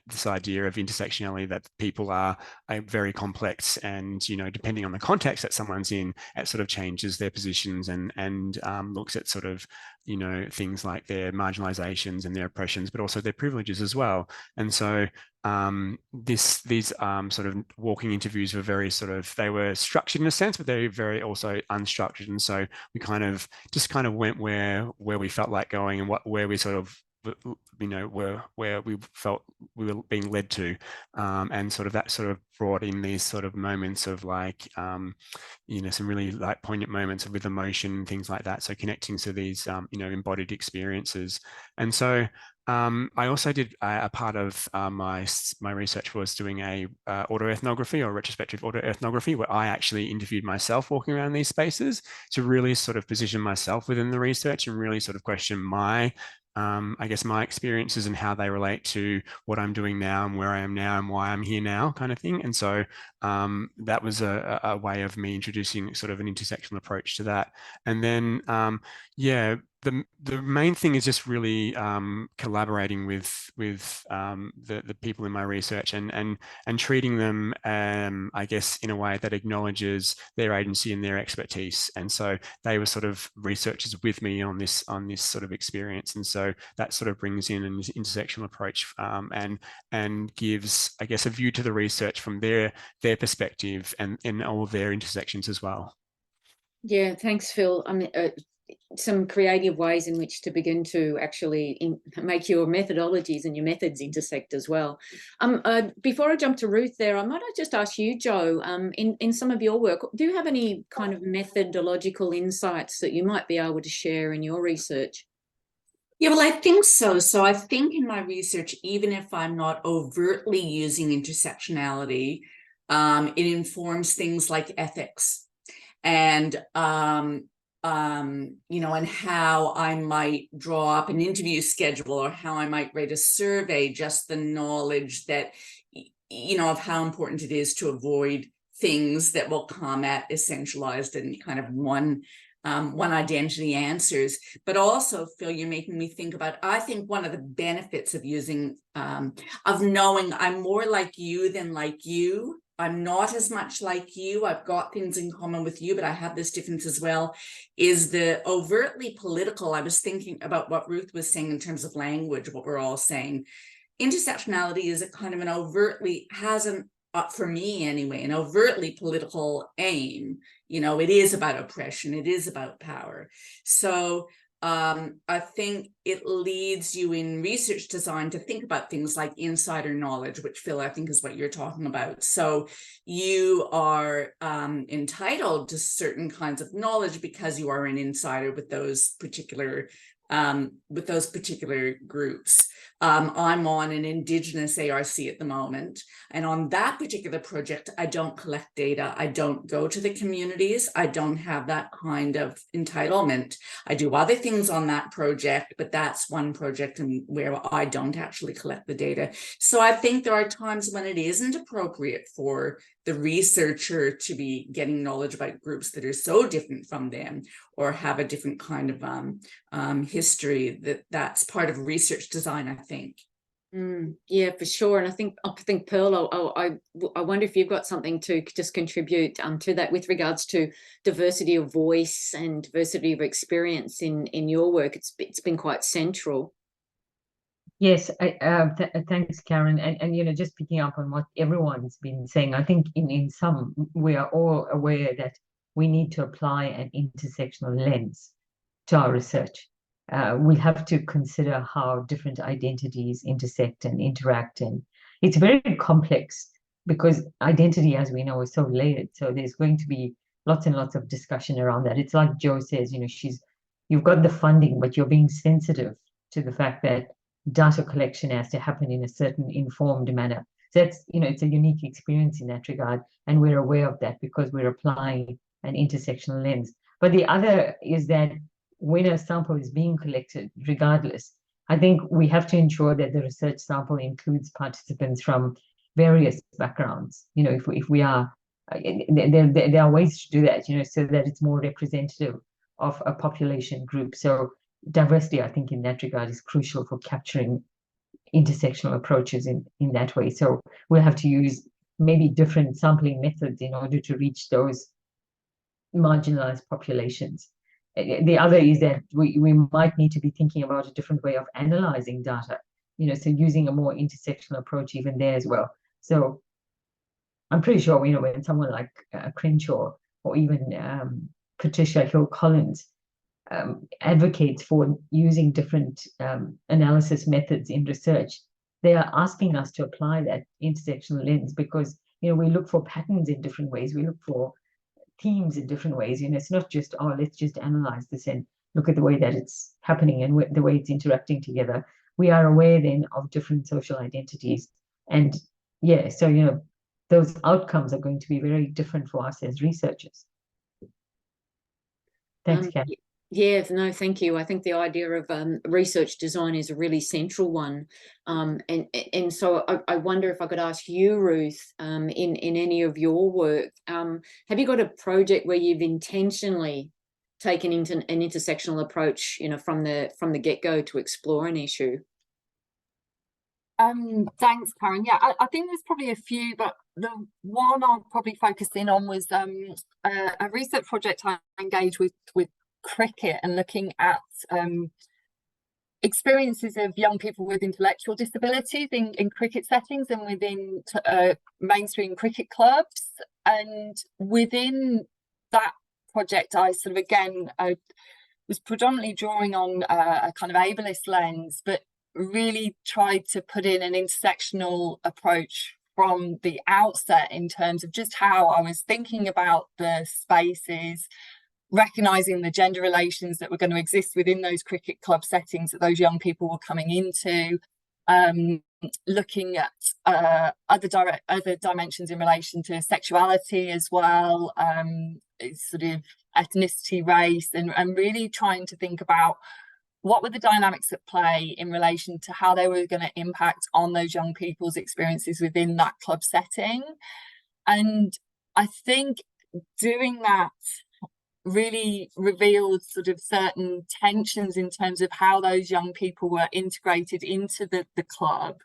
this idea of intersectionality, that people are very complex, and, you know, depending on the context that someone's in, it sort of changes their positions and looks at sort of, you know, things like their marginalizations and their oppressions, but also their privileges as well. And so these sort of walking interviews were very sort of, they were structured in a sense, but they were very also unstructured. And so we kind of went where we felt like going, and where we sort of, you know, where we felt we were being led to, and sort of that sort of brought in these sort of moments of like, you know, some really like poignant moments with emotion, things like that. So connecting to these, you know, embodied experiences. And so I also did a part of my research was doing a autoethnography, or retrospective autoethnography, where I actually interviewed myself walking around these spaces to really sort of position myself within the research and really sort of question my I guess my experiences and how they relate to what I'm doing now and where I am now and why I'm here now, kind of thing. And so that was a way of me introducing sort of an intersectional approach to that. And then, yeah, the main thing is just really collaborating with the people in my research and treating them, I guess, in a way that acknowledges their agency and their expertise. And so they were sort of researchers with me on this sort of experience. And so that sort of brings in an intersectional approach and gives, I guess, a view to the research from their perspective and in all of their intersections as well. Yeah, thanks, Phil. I mean, some creative ways in which to begin to actually make your methodologies and your methods intersect as well. Before I jump to Ruth there, I might just ask you, Jo, in some of your work, do you have any kind of methodological insights that you might be able to share in your research? Yeah, well, I think so. So I think in my research, even if I'm not overtly using intersectionality, it informs things like ethics and you know, and how I might draw up an interview schedule or how I might rate a survey, just the knowledge that, you know, of how important it is to avoid things that will come at essentialized and kind of one identity answers. But also, Phil, you're making me think about, I think one of the benefits of using, of knowing I'm more like you than like you. I'm not as much like you. I've got things in common with you, but I have this difference as well, is the overtly political. I was thinking about what Ruth was saying in terms of language, what we're all saying. Intersectionality is a kind of an overtly, for me anyway, an overtly political aim. You know, it is about oppression. It is about power. So I think it leads you in research design to think about things like insider knowledge, which, Phil, I think is what you're talking about. So you are entitled to certain kinds of knowledge because you are an insider with those particular groups. I'm on an Indigenous ARC at the moment, and on that particular project, I don't collect data. I don't go to the communities. I don't have that kind of entitlement. I do other things on that project, but that's one project and where I don't actually collect the data. So I think there are times when it isn't appropriate for the researcher to be getting knowledge about groups that are so different from them or have a different kind of history. That's part of research design, I think. Yeah, for sure. And I think Pearl, I wonder if you've got something to just contribute to that with regards to diversity of voice and diversity of experience in your work. It's been quite central. Yes, thanks, Karen. And you know, just picking up on what everyone's been saying, I think in some, we are all aware that we need to apply an intersectional lens to our research. We have to consider how different identities intersect and interact. And it's very complex because identity, as we know, is so layered. So there's going to be lots and lots of discussion around that. It's like Jo says, you know, you've got the funding, but you're being sensitive to the fact that data collection has to happen in a certain informed manner. So that's, it's a unique experience in that regard, and we're aware of that because we're applying an intersectional lens. But the other is that when a sample is being collected, regardless, I think we have to ensure that the research sample includes participants from various backgrounds. If we are, there are ways to do that, so that it's more representative of a population group. So diversity, I think, in that regard is crucial for capturing intersectional approaches in that way. So we'll have to use maybe different sampling methods in order to reach those marginalized populations. The other is that we might need to be thinking about a different way of analyzing data, so using a more intersectional approach even there as well. So I'm pretty sure, when someone like Crenshaw or even Patricia Hill-Collins advocates for using different analysis methods in research, they are asking us to apply that intersectional lens because, we look for patterns in different ways. We look for themes in different ways. It's not just, oh, let's just analyze this and look at the way that it's happening and the way it's interacting together. We are aware then of different social identities. And yeah, so, those outcomes are going to be very different for us as researchers. Thanks, Kat. Yeah, no, thank you. I think the idea of research design is a really central one. And so I wonder if I could ask you, Ruth, in any of your work, have you got a project where you've intentionally taken an intersectional approach, from the get-go to explore an issue? Thanks, Karen. Yeah, I think there's probably a few, but the one I'll probably focus in on was a research project I engaged with cricket and looking at experiences of young people with intellectual disabilities in cricket settings and within mainstream cricket clubs. And within that project, I sort of, again, I was predominantly drawing on a kind of ableist lens, but really tried to put in an intersectional approach from the outset in terms of just how I was thinking about the spaces, recognising the gender relations that were going to exist within those cricket club settings that those young people were coming into, looking at other dimensions in relation to sexuality as well, sort of ethnicity, race, and really trying to think about what were the dynamics at play in relation to how they were going to impact on those young people's experiences within that club setting. And I think doing that really revealed sort of certain tensions in terms of how those young people were integrated into the club,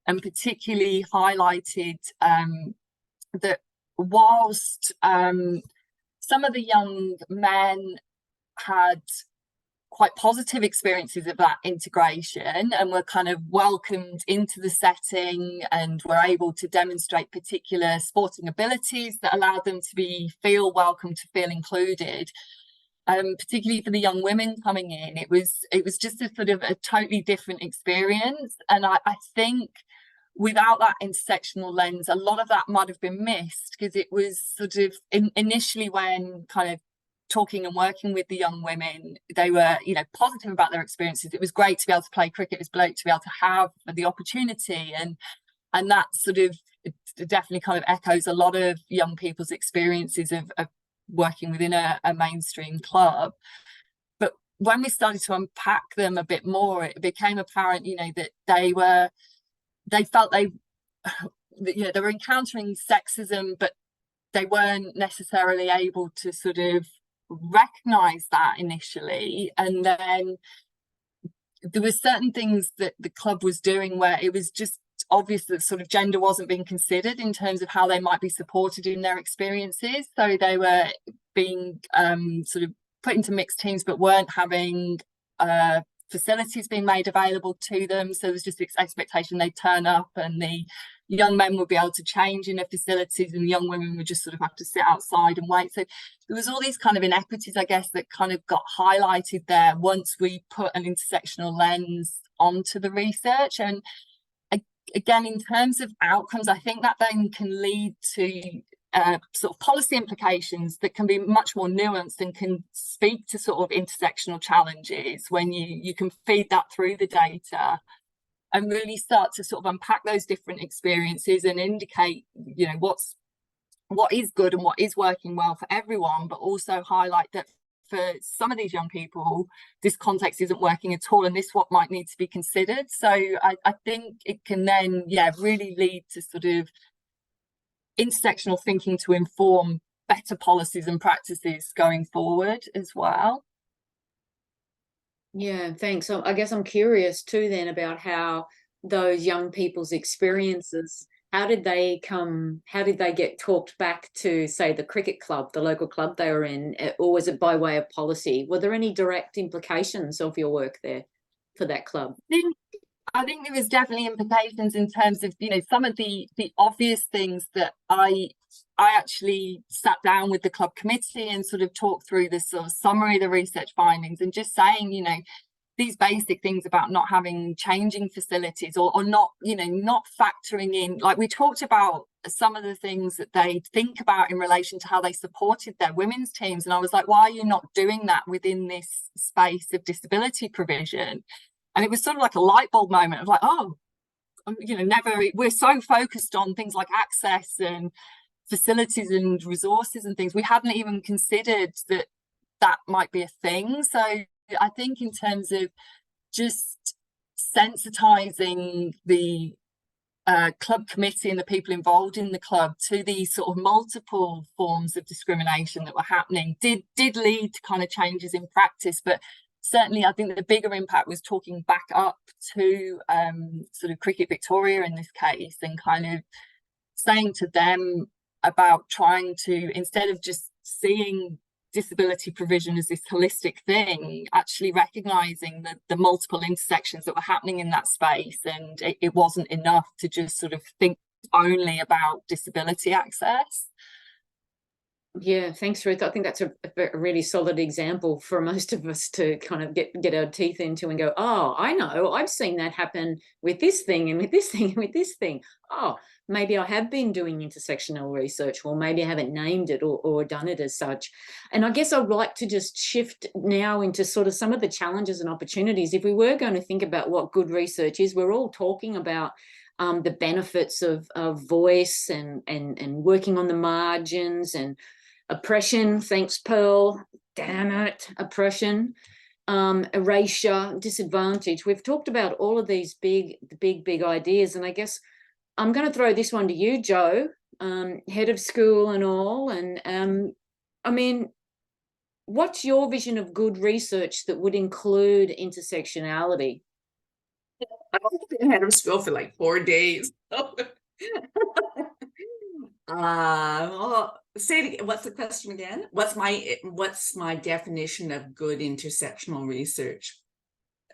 and particularly highlighted that whilst some of the young men had quite positive experiences of that integration and were kind of welcomed into the setting and were able to demonstrate particular sporting abilities that allowed them to feel welcome, to feel included. Particularly for the young women coming in, it was just a sort of a totally different experience. And I think without that intersectional lens, a lot of that might have been missed, because it was sort of initially, when kind of talking and working with the young women, they were, positive about their experiences. It was great to be able to play cricket. It was great to be able to have the opportunity, and that sort of definitely kind of echoes a lot of young people's experiences of working within a mainstream club. But when we started to unpack them a bit more, it became apparent, that they felt they were encountering sexism, but they weren't necessarily able to sort of recognize that initially. And then there were certain things that the club was doing where it was just obvious that sort of gender wasn't being considered in terms of how they might be supported in their experiences. So they were being sort of put into mixed teams, but weren't having facilities being made available to them. So there was just this expectation they'd turn up and the young men would be able to change in their facilities, and the young women would just sort of have to sit outside and wait. So there was all these kind of inequities, I guess, that kind of got highlighted there once we put an intersectional lens onto the research. And again, in terms of outcomes, I think that then can lead to sort of policy implications that can be much more nuanced and can speak to sort of intersectional challenges when you can feed that through the data. and really start to sort of unpack those different experiences and indicate, you know, what is good and what is working well for everyone, but also highlight that for some of these young people, this context isn't working at all, and this what might need to be considered. So I think it can then, really lead to sort of intersectional thinking to inform better policies and practices going forward as well. Yeah, thanks. So I guess I'm curious too then about how those young people's experiences, how did they get talked back to, say, the cricket club, the local club they were in, or was it by way of policy? Were there any direct implications of your work there for that club? I think there was definitely implications in terms of, you know, some of the obvious things that I actually sat down with the club committee and sort of talked through this sort of summary of the research findings, and just saying, you know, these basic things about not having changing facilities or not, you know, not factoring in, like we talked about some of the things that they think about in relation to how they supported their women's teams. And I was like, why are you not doing that within this space of disability provision? And it was sort of like a light bulb moment of like, oh, you know, we're so focused on things like access and facilities and resources and things. We hadn't even considered that might be a thing. So I think in terms of just sensitizing the club committee and the people involved in the club to these sort of multiple forms of discrimination that were happening did lead to kind of changes in practice. But certainly I think the bigger impact was talking back up to sort of Cricket Victoria in this case, and kind of saying to them about trying to, instead of just seeing disability provision as this holistic thing, actually recognizing the multiple intersections that were happening in that space. And it wasn't enough to just sort of think only about disability access. Yeah, thanks, Ruth. I think that's a really solid example for most of us to kind of get our teeth into and go, oh, I know, I've seen that happen with this thing and with this thing and with this thing. Oh, maybe I have been doing intersectional research, or maybe I haven't named it or done it as such. And I guess I'd like to just shift now into sort of some of the challenges and opportunities. If we were going to think about what good research is, we're all talking about the benefits of voice and working on the margins and oppression. Thanks, Pearl. Damn it, oppression, erasure, disadvantage. We've talked about all of these big ideas, and I guess I'm going to throw this one to you, Jo, head of school and all. And I mean, what's your vision of good research that would include intersectionality? I've only been head of school for like 4 days. Say it again. What's the question again? What's my definition of good intersectional research?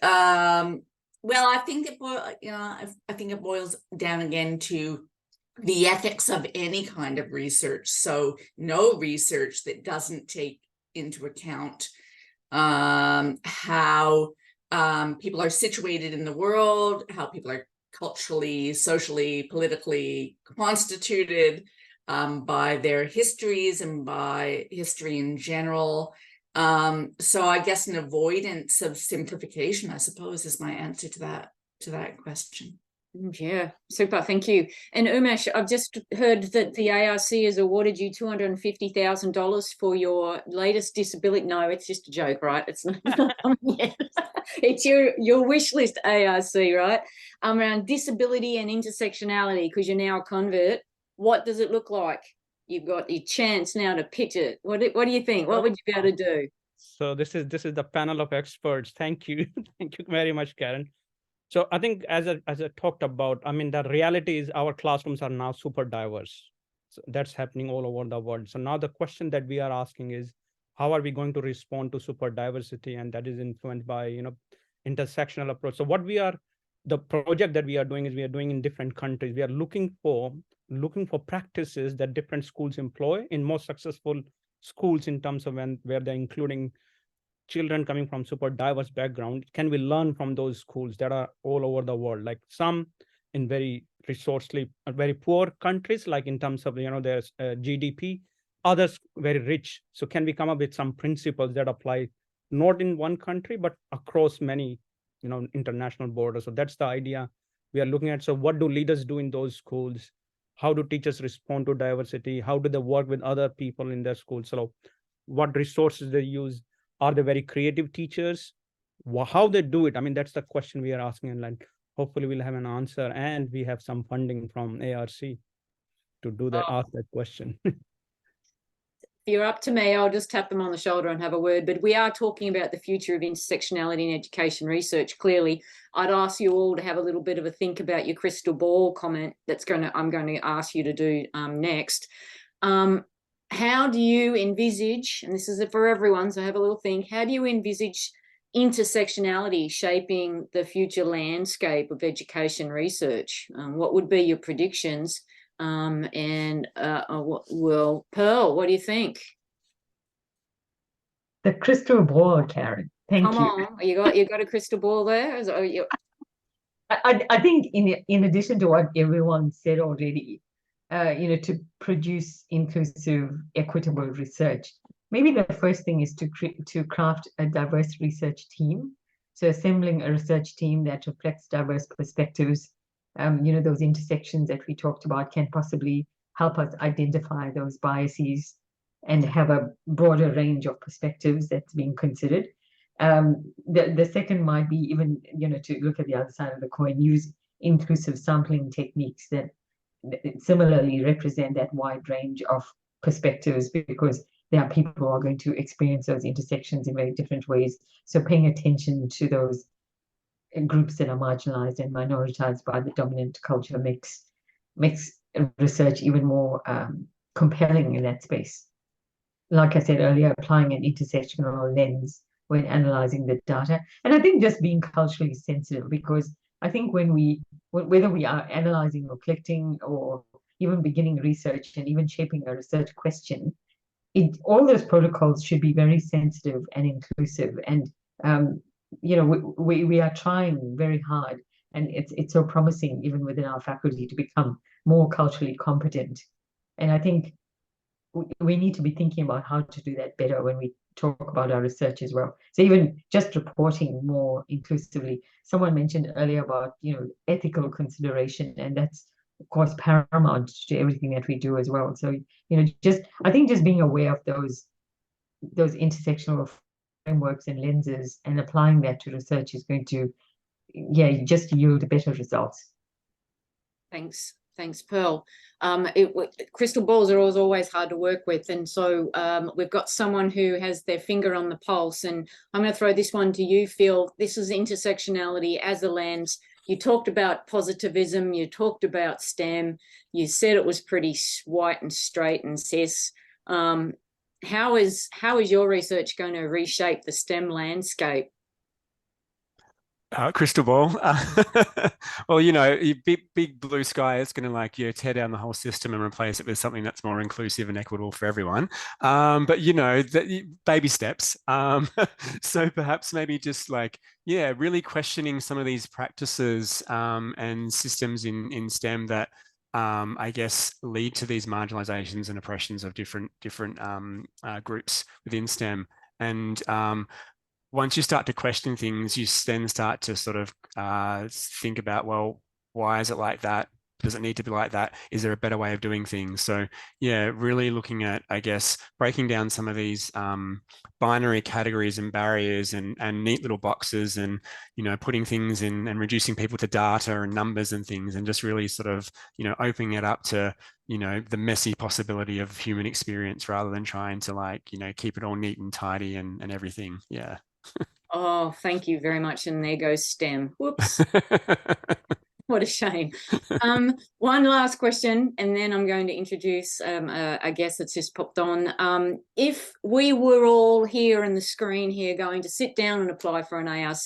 Well, I think it boils down again to the ethics of any kind of research. So no research that doesn't take into account how people are situated in the world, how people are culturally, socially, politically constituted, by their histories and by history in general. So I guess an avoidance of simplification, I suppose, is my answer to that question. Yeah, super. Thank you. And Umesh, I've just heard that the ARC has awarded you $250,000 for your latest disability. No, it's just a joke, right? It's not yet. It's your wish list ARC, right? Around disability and intersectionality, because you're now a convert. What does it look like? You've got your chance now to pitch it. What do you think? What would you be able to do? So this is the panel of experts. Thank you. Thank you very much, Karen. So I think as I talked about, I mean, the reality is our classrooms are now super diverse. So that's happening all over the world. So now the question that we are asking is, how are we going to respond to super diversity? And that is influenced by, intersectional approach. So the project that we are doing is we are doing in different countries. We are looking for practices that different schools employ in most successful schools in terms of where they're including children coming from super diverse background. Can we learn from those schools that are all over the world? Like some in very very poor countries, like in terms of, there's GDP, others very rich. So can we come up with some principles that apply not in one country, but across many, international borders? So that's the idea We are looking at, so what do leaders do in those schools? How do teachers respond to diversity? How do they work with other people in their schools? So what resources they use? Are they very creative teachers? How they do it? I mean, that's the question we are asking, and like, hopefully we'll have an answer, and we have some funding from ARC to do that, ask that question. If you're up to me, I'll just tap them on the shoulder and have a word. But we are talking about the future of intersectionality in education research. Clearly, I'd ask you all to have a little bit of a think about your crystal ball comment I'm going to ask you to do next. How do you envisage, and this is for everyone, so have a little think, how do you envisage intersectionality shaping the future landscape of education research? What would be your predictions? Well, Pearl, what do you think? The crystal ball, Karen. Thank Come you. on, you got a crystal ball there? I think in addition to what everyone said already, to produce inclusive, equitable research, maybe the first thing is to craft a diverse research team. So assembling a research team that reflects diverse perspectives, those intersections that we talked about can possibly help us identify those biases and have a broader range of perspectives that's being considered. The second might be even, to look at the other side of the coin, use inclusive sampling techniques that similarly represent that wide range of perspectives, because there are people who are going to experience those intersections in very different ways. So paying attention to those groups that are marginalized and minoritized by the dominant culture makes research even more compelling in that space. Like I said earlier, applying an intersectional lens when analyzing the data. And I think just being culturally sensitive, because I think whether we are analyzing or collecting or even beginning research and even shaping a research question, all those protocols should be very sensitive and inclusive. And, we are trying very hard, and it's so promising even within our faculty to become more culturally competent. And I think we need to be thinking about how to do that better when we talk about our research as well. So even just reporting more inclusively. Someone mentioned earlier about, ethical consideration, and that's of course paramount to everything that we do as well. So, I think just being aware of those intersectional frameworks and lenses and applying that to research is going to, just yield better results. Thanks, Pearl. Crystal balls are always hard to work with, and so we've got someone who has their finger on the pulse, and I'm going to throw this one to you, Phil. This is intersectionality as a lens. You talked about positivism, you talked about STEM, you said it was pretty white and straight and cis. How is your research going to reshape the STEM landscape? Crystal ball. Well, big blue sky is going to tear down the whole system and replace it with something that's more inclusive and equitable for everyone. But baby steps. So perhaps maybe just really questioning some of these practices and systems in STEM that I guess lead to these marginalizations and oppressions of different groups within STEM. And once you start to question things, you then start to sort of think about, well, why is it like that? Does it need to be like that? Is there a better way of doing things? So yeah, really looking at, I guess, breaking down some of these binary categories and barriers and neat little boxes, and, putting things in and reducing people to data and numbers and things, and just really sort of, opening it up to, the messy possibility of human experience, rather than trying to keep it all neat and tidy and everything. Yeah. Oh, thank you very much. And there goes STEM. Whoops. What a shame. One last question, and then I'm going to introduce a guest that's just popped on. If we were all here in the screen here going to sit down and apply for an ARC,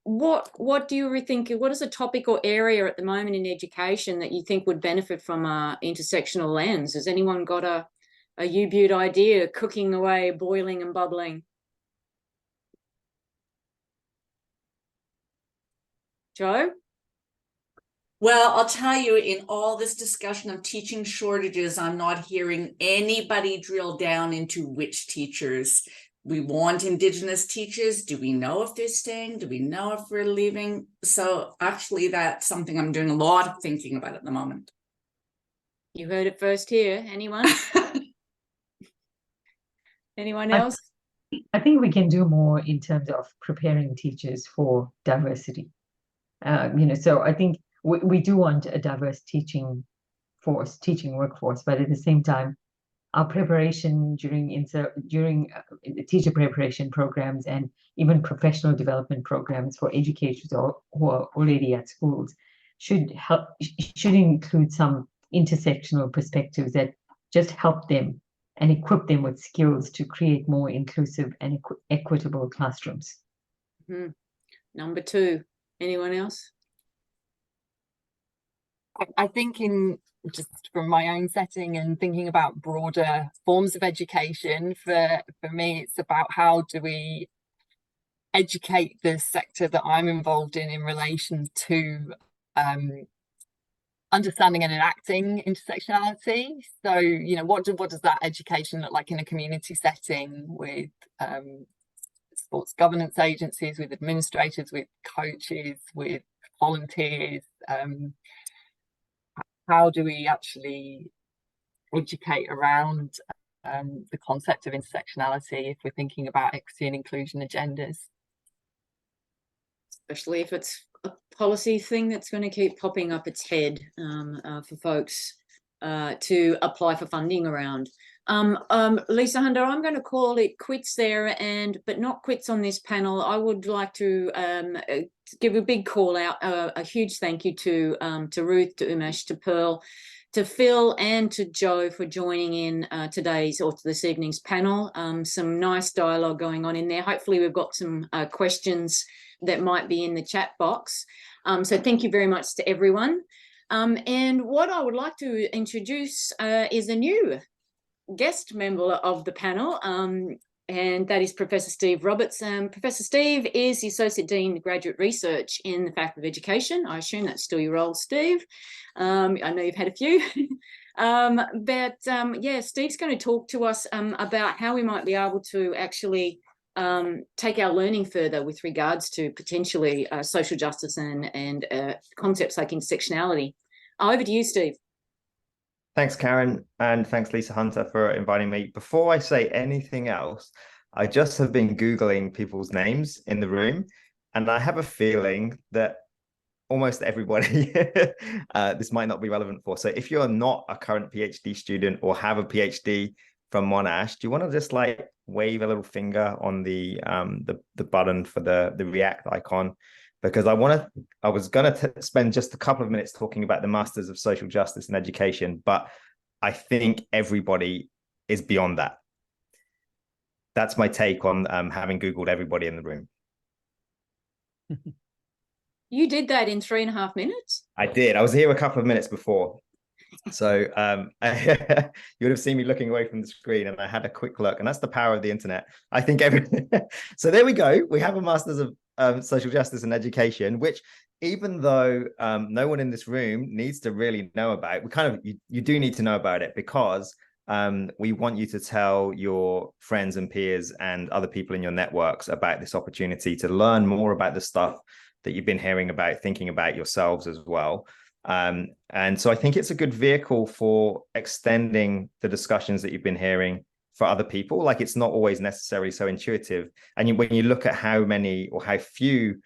what do you think? What is a topic or area at the moment in education that you think would benefit from an intersectional lens? Has anyone got a U-Butte idea cooking away, boiling and bubbling? Joe? Well, I'll tell you, in all this discussion of teaching shortages, I'm not hearing anybody drill down into which teachers. we want Indigenous teachers. Do we know if they're staying? Do we know if we're leaving? So actually, that's something I'm doing a lot of thinking about at the moment. You heard it first here. Anyone? Anyone else? I think we can do more in terms of preparing teachers for diversity. So I think we do want a diverse teaching workforce, but at the same time, our preparation during teacher preparation programs and even professional development programs for educators who are already at schools should include some intersectional perspectives that just help them and equip them with skills to create more inclusive and equitable classrooms. Number 2, anyone else? I think just from my own setting and thinking about broader forms of education, for me, it's about how do we educate the sector that I'm involved in relation to understanding and enacting intersectionality. So, what does that education look like in a community setting with sports governance agencies, with administrators, with coaches, with volunteers? How do we actually educate around the concept of intersectionality if we're thinking about equity and inclusion agendas? Especially if it's a policy thing that's going to keep popping up its head for folks to apply for funding around. Lisa Hunter, I'm going to call it quits there, but not quits on this panel. I would like to give a big call out, a huge thank you to Ruth, to Umesh, to Pearl, to Phil, and to Joe for joining in this evening's panel. Some nice dialogue going on in there. Hopefully we've got some questions that might be in the chat box. So thank you very much to everyone. And what I would like to introduce is a new guest member of the panel, and that is Professor Steve Roberts. Professor Steve is the Associate Dean of Graduate Research in the Faculty of Education. I assume that's still your role, Steve. I know you've had a few. Yeah, Steve's going to talk to us about how we might be able to actually take our learning further with regards to potentially social justice and concepts like intersectionality. Over to you, Steve. Thanks, Karen, and thanks, Lisa Hunter, for inviting me. Before I say anything else, I just have been Googling people's names in the room, and I have a feeling that almost everybody this might not be relevant for. So if you're not a current PhD student or have a PhD from Monash, do you want to just like wave a little finger on the button for the React icon? Because I was going to spend just a couple of minutes talking about the Masters of Social Justice and Education, but I think everybody is beyond that. That's my take on having Googled everybody in the room. You did that in 3.5 minutes? I did. I was here a couple of minutes before. So you would have seen me looking away from the screen, and I had a quick look, and that's the power of the internet. I think everything. So there we go. We have a Masters of Social Justice and Education, which even though no one in this room needs to really know about, you do need to know about it, because we want you to tell your friends and peers and other people in your networks about this opportunity to learn more about the stuff that you've been hearing about, thinking about yourselves as well. And so I think it's a good vehicle for extending the discussions that you've been hearing for other people. Like, it's not always necessarily so intuitive. And when you look at how many or how few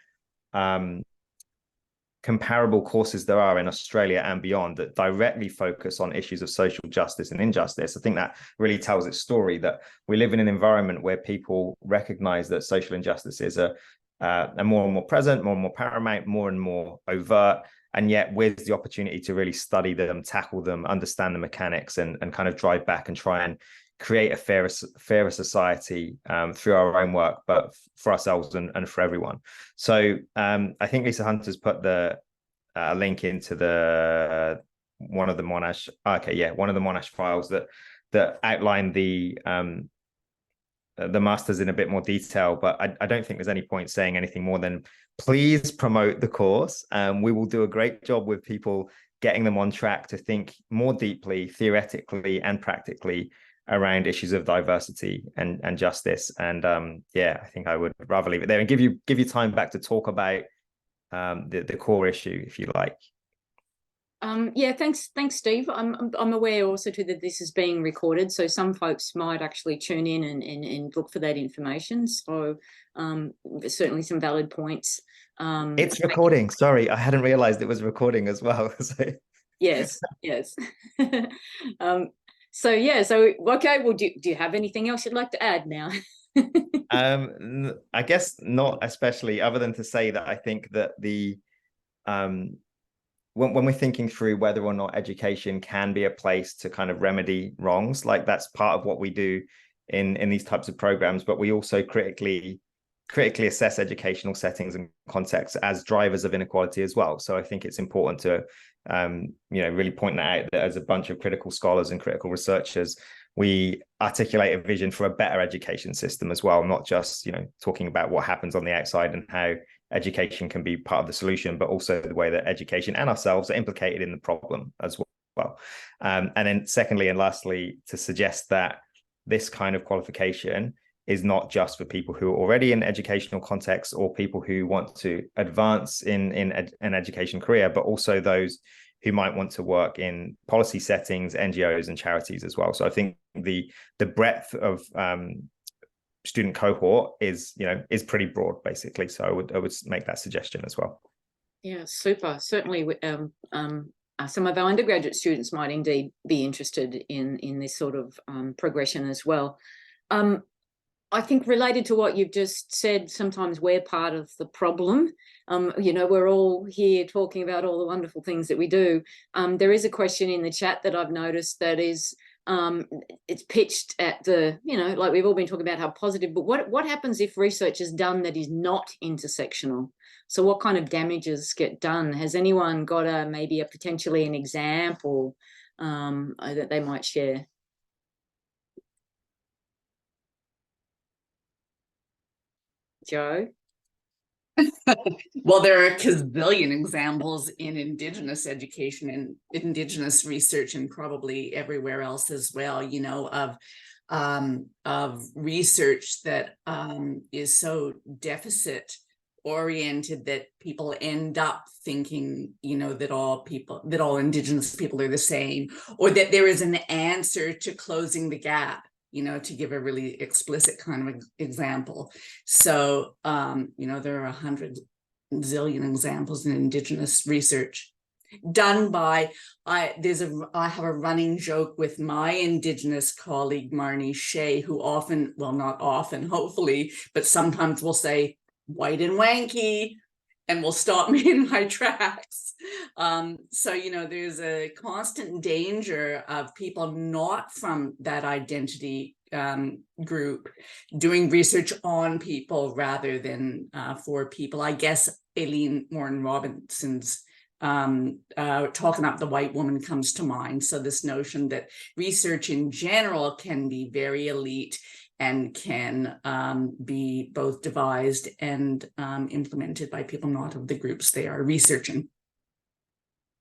comparable courses there are in Australia and beyond that directly focus on issues of social justice and injustice, I think that really tells its story, that we live in an environment where people recognize that social injustices are more and more present, more and more paramount, more and more overt. And yet with the opportunity to really study them, tackle them, understand the mechanics, and kind of drive back and try and create a fairer society through our own work, but for ourselves and for everyone. So I think Lisa Hunter's put the link into one of the Monash files that outline the masters in a bit more detail, but I don't think there's any point saying anything more than please promote the course. We will do a great job with people getting them on track to think more deeply, theoretically and practically around issues of diversity and justice. And yeah, I think I would rather leave it there and give you time back to talk about the core issue, if you like. Yeah, thanks, Steve. I'm aware also too that this is being recorded, so some folks might actually tune in and look for that information. So certainly some valid points. It's recording. Sorry, I hadn't realized it was recording as well. So. Yes. So yeah, so okay, well, do you have anything else you'd like to add now? I guess not especially, other than to say that I think that the when we're thinking through whether or not education can be a place to kind of remedy wrongs, like that's part of what we do in these types of programs, but we also critically assess educational settings and contexts as drivers of inequality as well. So I think it's important to really point that out, that as a bunch of critical scholars and critical researchers, we articulate a vision for a better education system as well, not just talking about what happens on the outside and how education can be part of the solution, but also the way that education and ourselves are implicated in the problem as well. And then secondly and lastly, to suggest that this kind of qualification is not just for people who are already in educational contexts or people who want to advance in an education career, but also those who might want to work in policy settings, NGOs and charities as well. So I think the breadth of student cohort is pretty broad, basically. So I would make that suggestion as well. Yeah, super. Certainly some of our undergraduate students might indeed be interested in this sort of progression as well. I think related to what you've just said, sometimes we're part of the problem. We're all here talking about all the wonderful things that we do. There is a question in the chat that I've noticed that is, it's pitched at the, like we've all been talking about how positive, but what happens if research is done that is not intersectional? So what kind of damages get done? Has anyone got maybe potentially an example that they might share? Joe? Well, there are a gazillion examples in Indigenous education and Indigenous research, and probably everywhere else as well, of research that is so deficit oriented that people end up thinking, that all Indigenous people are the same, or that there is an answer to closing the gap. To give a really explicit kind of example. So, there are 100 zillion examples in Indigenous research done by, I have a running joke with my Indigenous colleague, Marnie Shea, who often, well, not often, hopefully, but sometimes will say, white and wanky, and will stop me in my tracks. So, there's a constant danger of people not from that identity group doing research on people rather than for people. I guess Aileen Warren Robinson's talking up the white woman comes to mind. So this notion that research in general can be very elite and can be both devised and implemented by people not of the groups they are researching.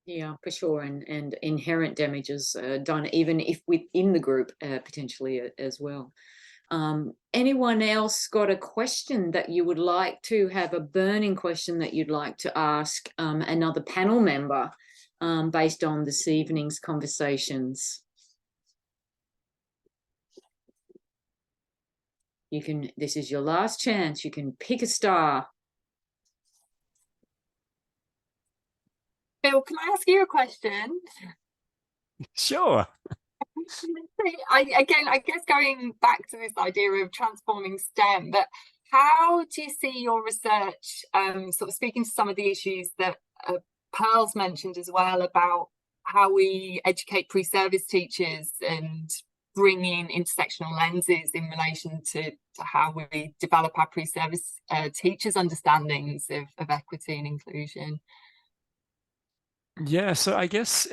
Yeah, for sure, and inherent damages done even if within the group potentially as well. Anyone else got a question that you would like to have, a burning question that you'd like to ask another panel member based on this evening's conversations? This is your last chance. You can pick a star. Bill, can I ask you a question? Sure. I guess going back to this idea of transforming STEM, but how do you see your research sort of speaking to some of the issues that Pearl's mentioned as well, about how we educate pre-service teachers and bring in intersectional lenses in relation to how we develop our pre-service teachers' understandings of equity and inclusion? Yeah, so I guess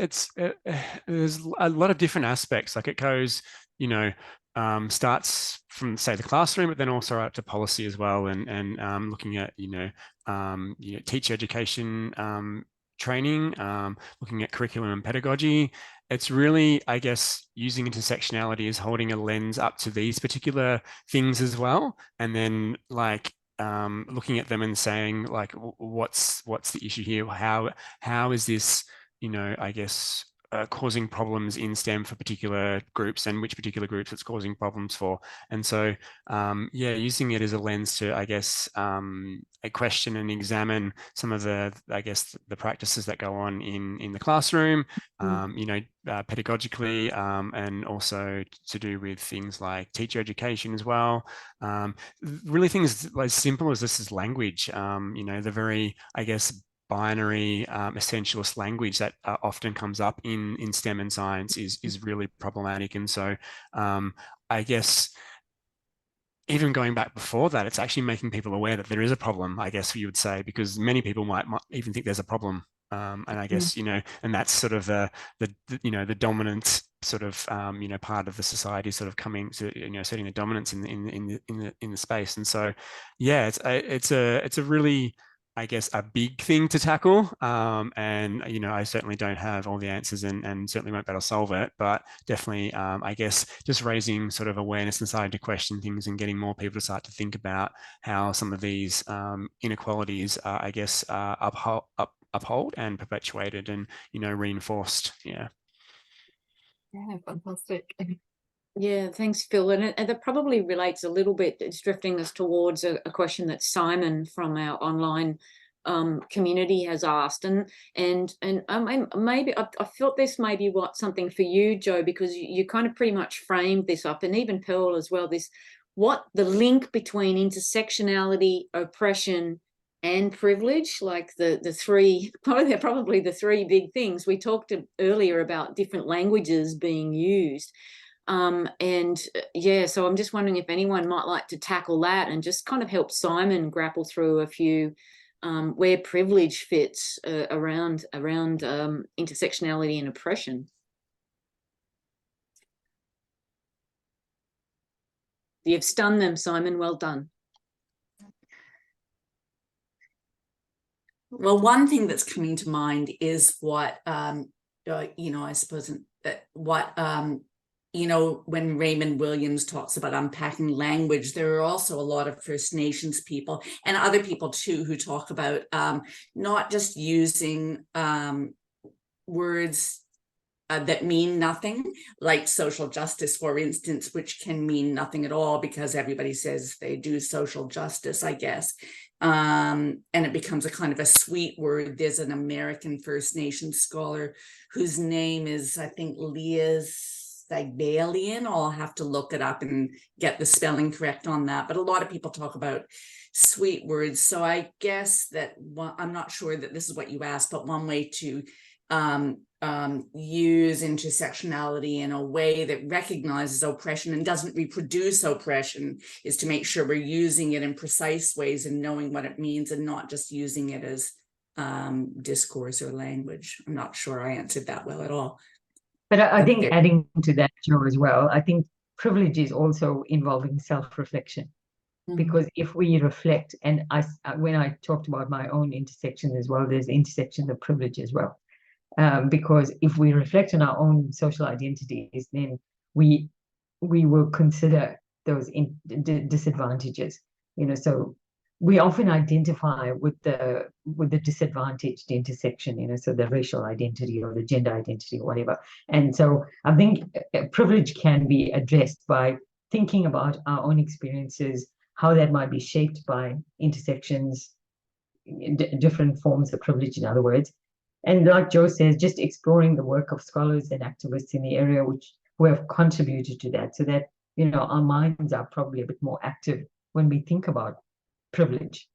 there's a lot of different aspects. Like it goes, starts from, say, the classroom, but then also up to policy as well, and looking at teacher education training, looking at curriculum and pedagogy. It's really, I guess, using intersectionality as holding a lens up to these particular things as well, and then like looking at them and saying like, what's the issue here? How is this, you know, I guess, causing problems in STEM for particular groups, and which particular groups it's causing problems for. And so, yeah, using it as a lens to, I guess, question and examine some of the, I guess, the practices that go on in the classroom, you know, pedagogically, and also to do with things like teacher education as well. Really things as simple as this is language, you know, the very, I guess, binary essentialist language that often comes up in STEM and science is really problematic. And so I guess even going back before that, it's actually making people aware that there is a problem, I guess you would say, because many people might even think there's a problem. And I guess, you know, and that's sort of the you know, the dominant sort of you know, part of the society sort of coming to, you know, setting the dominance in the space. And so, yeah, it's a really, I guess, a big thing to tackle. And, you know, I certainly don't have all the answers and certainly won't be able to solve it, but definitely, I guess, just raising sort of awareness and starting to question things and getting more people to start to think about how some of these inequalities are, I guess, upheld and perpetuated and, you know, reinforced. Yeah. Yeah, fantastic. Yeah, thanks, Phil. And that probably relates a little bit, it's drifting us towards a question that Simon from our online community has asked. And maybe I felt this may be something for you, Joe, because you kind of pretty much framed this up, and even Pearl as well, what the link between intersectionality, oppression, and privilege, like the three, they're probably the three big things. We talked earlier about different languages being used. And yeah, so I'm just wondering if anyone might like to tackle that and just kind of help Simon grapple through a few where privilege fits around intersectionality and oppression. You've stunned them, Simon. Well done. Well, one thing that's coming to mind is what, you know, I suppose what, you know, when Raymond Williams talks about unpacking language, there are also a lot of First Nations people and other people too who talk about not just using words that mean nothing, like social justice, for instance, which can mean nothing at all because everybody says they do social justice, I guess. And it becomes a kind of a sweet word. There's an American First Nation scholar whose name is, I think, Leah Sagbalian. I'll have to look it up and get the spelling correct on that. But a lot of people talk about sweet words. So I guess that I'm not sure that this is what you asked, but one way to use intersectionality in a way that recognizes oppression and doesn't reproduce oppression is to make sure we're using it in precise ways and knowing what it means and not just using it as discourse or language. I'm not sure I answered that well at all. But I think adding to that, Joe, as well, I think privilege is also involving self-reflection. Because if we reflect, and when I talked about my own intersection as well, there's intersections of privilege as well. Because if we reflect on our own social identities, then we will consider those disadvantages. You know, so we often identify with the disadvantaged intersection. You know, so the racial identity or the gender identity or whatever. And so I think privilege can be addressed by thinking about our own experiences, how that might be shaped by intersections, different forms of privilege, in other words. And like Joe says, just exploring the work of scholars and activists in the area who have contributed to that, so that, you know, our minds are probably a bit more active when we think about privilege.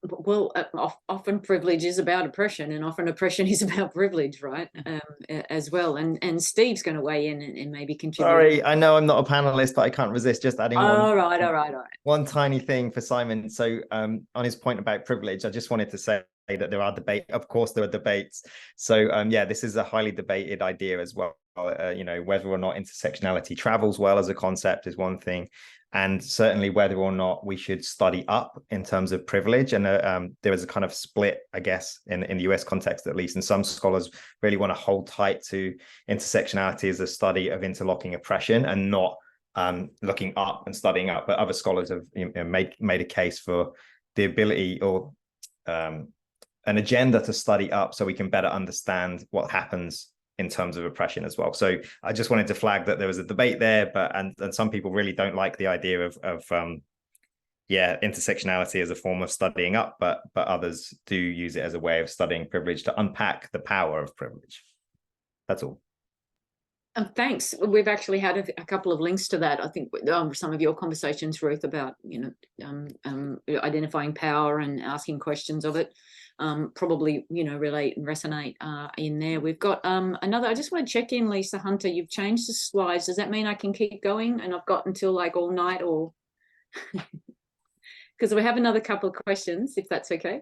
Well, often privilege is about oppression, and often oppression is about privilege, right? As well. And Steve's going to weigh in and maybe contribute. Sorry, I know I'm not a panelist, but I can't resist just adding all right. One tiny thing for Simon. So on his point about privilege, I just wanted to say that there are debates. Of course, there are debates. So yeah, this is a highly debated idea as well. You know, whether or not intersectionality travels well as a concept is one thing, and certainly whether or not we should study up in terms of privilege. And there is a kind of split, I guess, in the US context at least, and some scholars really want to hold tight to intersectionality as a study of interlocking oppression and not looking up and studying up. But other scholars have made a case for the ability or an agenda to study up so we can better understand what happens in terms of oppression as well. So I just wanted to flag that there was a debate there, but and some people really don't like the idea of intersectionality as a form of studying up, but others do use it as a way of studying privilege to unpack the power of privilege. That's all. Thanks. We've actually had a couple of links to that. I think some of your conversations, Ruth, about identifying power and asking questions of it. Probably relate and resonate in there. We've got another. I just want to check in, Lisa Hunter. You've changed the slides. Does that mean I can keep going and I've got until like all night, or because we have another couple of questions, if that's okay?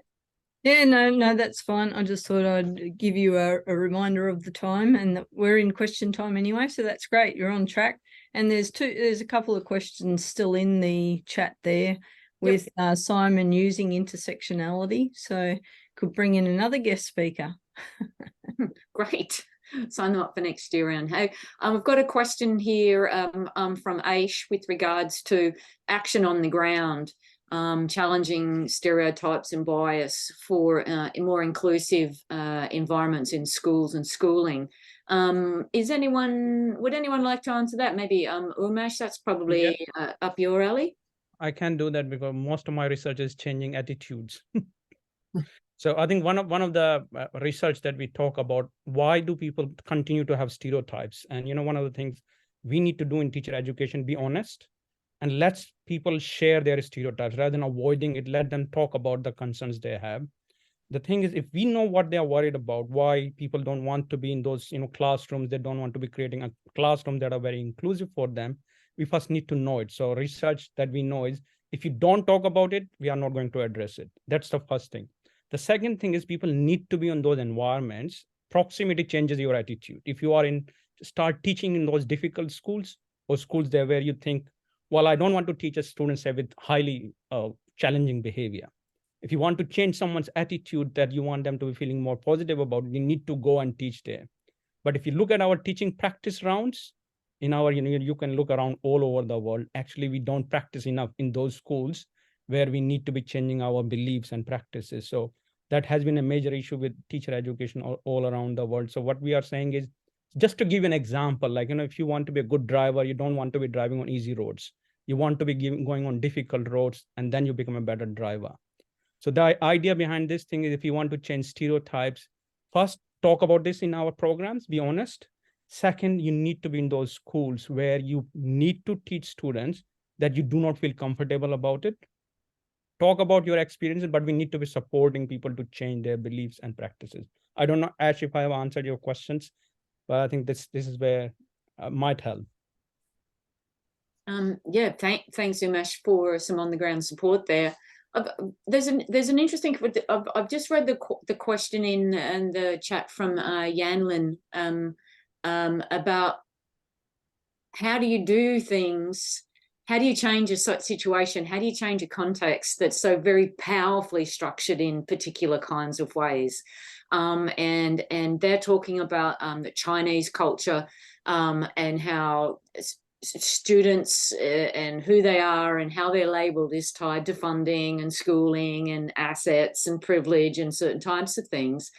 Yeah, no, that's fine. I just thought I'd give you a reminder of the time, and that we're in question time anyway, so that's great. You're on track. And there's a couple of questions still in the chat there with Simon using intersectionality, so could bring in another guest speaker. Great. Sign them up for next year round. Hey, we've got a question here from Aish with regards to action on the ground. Challenging stereotypes and bias for more inclusive environments in schools and schooling. Would anyone like to answer that? Maybe Umesh, that's probably up your alley. I can do that because most of my research is changing attitudes. So I think one of the research that we talk about, why do people continue to have stereotypes? And one of the things we need to do in teacher education, be honest, and let people share their stereotypes rather than avoiding it. Let them talk about the concerns they have. The thing is, if we know what they are worried about, why people don't want to be in those classrooms, they don't want to be creating a classroom that are very inclusive for them, we first need to know it. So research that we know is, if you don't talk about it, we are not going to address it. That's the first thing. The second thing is, people need to be in those environments. Proximity changes your attitude. If you are start teaching in those difficult schools or schools there where you think, well, I don't want to teach a students with highly challenging behavior. If you want to change someone's attitude that you want them to be feeling more positive about, you need to go and teach there. But if you look at our teaching practice rounds, you can look around all over the world. Actually, we don't practice enough in those schools where we need to be changing our beliefs and practices. So that has been a major issue with teacher education all around the world. So what we are saying is, just to give an example, like, if you want to be a good driver, you don't want to be driving on easy roads. You want to be going on difficult roads, and then you become a better driver. So the idea behind this thing is, if you want to change stereotypes, first, talk about this in our programs, be honest. Second, you need to be in those schools where you need to teach students that you do not feel comfortable about it. Talk about your experiences, but we need to be supporting people to change their beliefs and practices. I don't know, Ash, if I have answered your questions, but I think this is where might help. Thanks, Umesh, for some on the ground support there. There's an interesting. I've just read the question in the chat from Yanlin about how do you do things. How do you change a situation? How do you change a context that's so very powerfully structured in particular kinds of ways? And they're talking about the Chinese culture and how students and who they are and how they're labeled is tied to funding and schooling and assets and privilege and certain types of things.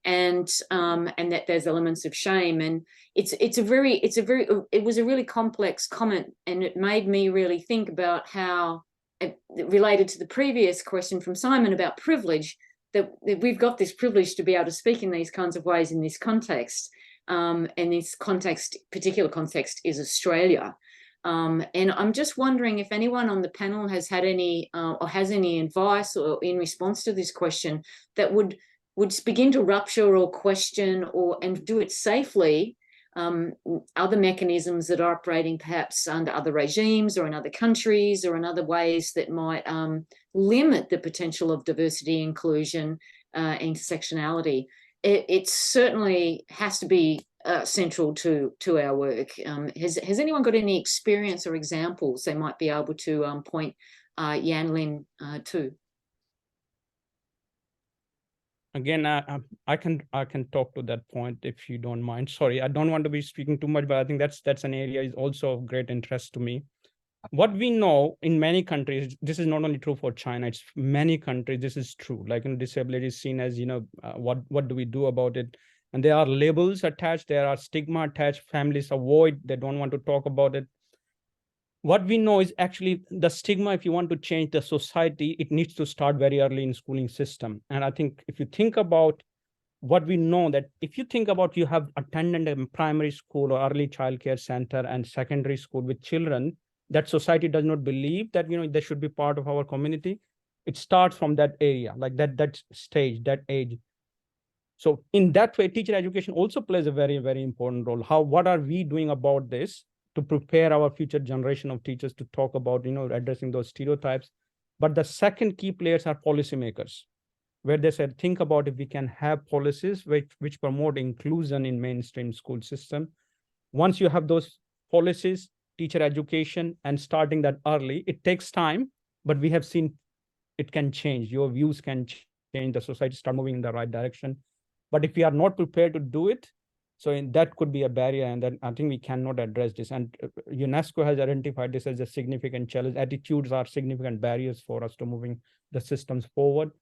And that there's elements of shame, and it was a really complex comment, and it made me really think about how it related to the previous question from Simon about privilege, that we've got this privilege to be able to speak in these kinds of ways in this context, and this particular context is Australia. And I'm just wondering if anyone on the panel has had any or has any advice or in response to this question that would begin to rupture or question and do it safely, other mechanisms that are operating perhaps under other regimes or in other countries or in other ways that might limit the potential of diversity, inclusion, intersectionality. It certainly has to be central to our work. Has anyone got any experience or examples they might be able to point Yan Lin to? Again, I can talk to that point if you don't mind. Sorry, I don't want to be speaking too much, but I think that's an area is also of great interest to me. What we know in many countries, this is not only true for China, it's many countries, this is true. Like, disability is seen as, what do we do about it? And there are labels attached, there are stigma attached, families avoid, they don't want to talk about it. What we know is actually the stigma, if you want to change the society, it needs to start very early in schooling system. And I think if you think about what we know, that if you think about you have attended a primary school or early childcare center and secondary school with children, that society does not believe that, they should be part of our community. It starts from that area, like that stage, that age. So in that way, teacher education also plays a very, very important role. What are we doing about this to prepare our future generation of teachers to talk about, addressing those stereotypes? But the second key players are policymakers, where they said, think about if we can have policies which promote inclusion in mainstream school system. Once you have those policies, teacher education, and starting that early, it takes time, but we have seen it can change. Your views can change, the society start moving in the right direction. But if we are not prepared to do it, so that could be a barrier, and then I think we cannot address this. And UNESCO has identified this as a significant challenge. Attitudes are significant barriers for us to moving the systems forward.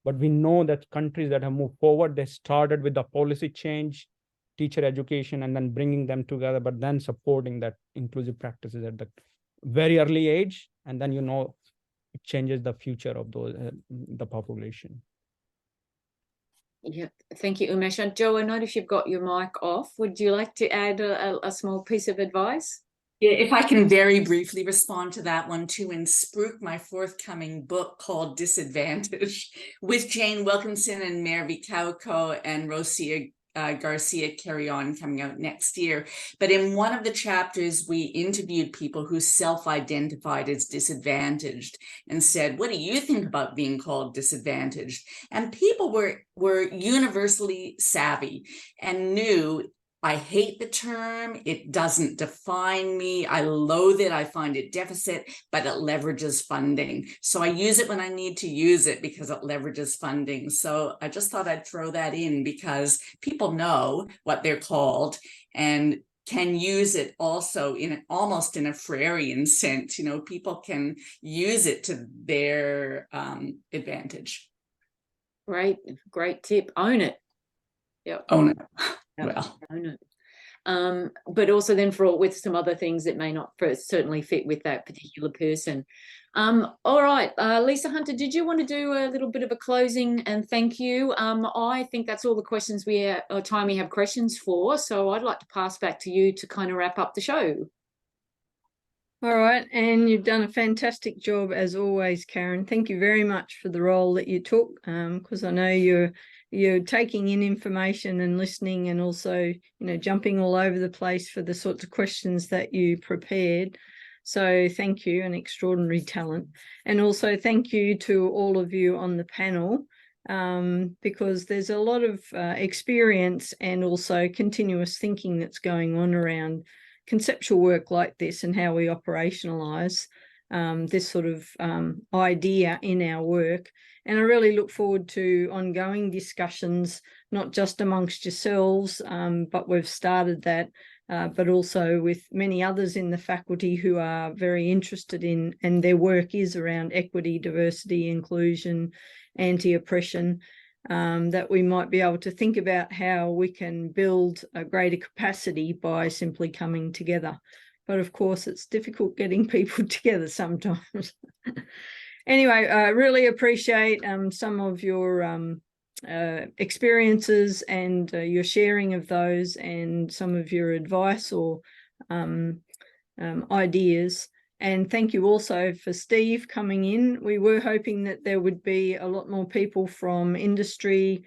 But we know that countries that have moved forward, they started with the policy change, teacher education, and then bringing them together, but then supporting that inclusive practices at the very early age. And then, it changes the future of the population. Yeah, thank you, Umesh. And Joe, I notice you've got your mic off. Would you like to add a small piece of advice? Yeah, if I can very briefly respond to that one too, and spruik my forthcoming book called Disadvantage with Jane Wilkinson and Mervi Kauko and Rosia Garcia Carry On coming out next year. But in one of the chapters, we interviewed people who self-identified as disadvantaged and said, what do you think about being called disadvantaged? And people were universally savvy and knew, I hate the term, it doesn't define me, I loathe it, I find it deficit, but it leverages funding. So I use it when I need to use it because it leverages funding. So I just thought I'd throw that in because people know what they're called and can use it also almost in a Freudian sense. People can use it to their advantage. Great tip. Own it. Yep. Own it. Well, but also then with some other things that may not certainly fit with that particular person. All right, Lisa Hunter, did you want to do a little bit of a closing and thank you? I think that's all the questions we have questions for. So I'd like to pass back to you to kind of wrap up the show. All right, and you've done a fantastic job as always, Karen. Thank you very much for the role that you took, because I know you're taking in information and listening, and also jumping all over the place for the sorts of questions that you prepared. So thank you, an extraordinary talent. And also thank you to all of you on the panel, because there's a lot of experience and also continuous thinking that's going on around conceptual work like this and how we operationalize this sort of idea in our work. And I really look forward to ongoing discussions, not just amongst yourselves, but we've started that, but also with many others in the faculty who are very interested in, and their work is around equity, diversity, inclusion, anti-oppression, that we might be able to think about how we can build a greater capacity by simply coming together. But of course, it's difficult getting people together sometimes. Anyway, I really appreciate some of your experiences and your sharing of those, and some of your advice or ideas. And thank you also for Steve coming in. We were hoping that there would be a lot more people from industry,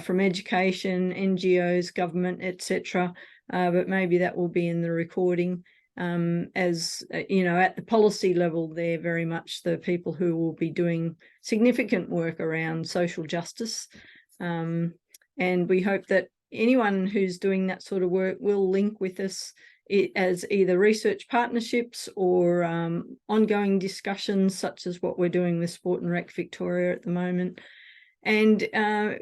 from education, NGOs, government, etc. But maybe that will be in the recording. As at the policy level, they're very much the people who will be doing significant work around social justice. And we hope that anyone who's doing that sort of work will link with us as either research partnerships or ongoing discussions, such as what we're doing with Sport and Rec Victoria at the moment. And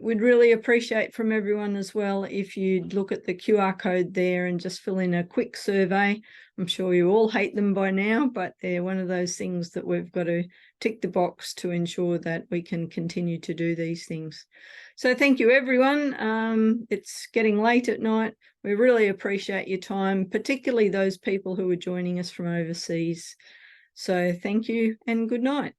we'd really appreciate from everyone as well if you'd look at the QR code there and just fill in a quick survey. I'm sure you all hate them by now, but they're one of those things that we've got to tick the box to ensure that we can continue to do these things. So thank you, everyone. It's getting late at night. We really appreciate your time, particularly those people who are joining us from overseas. So thank you and good night.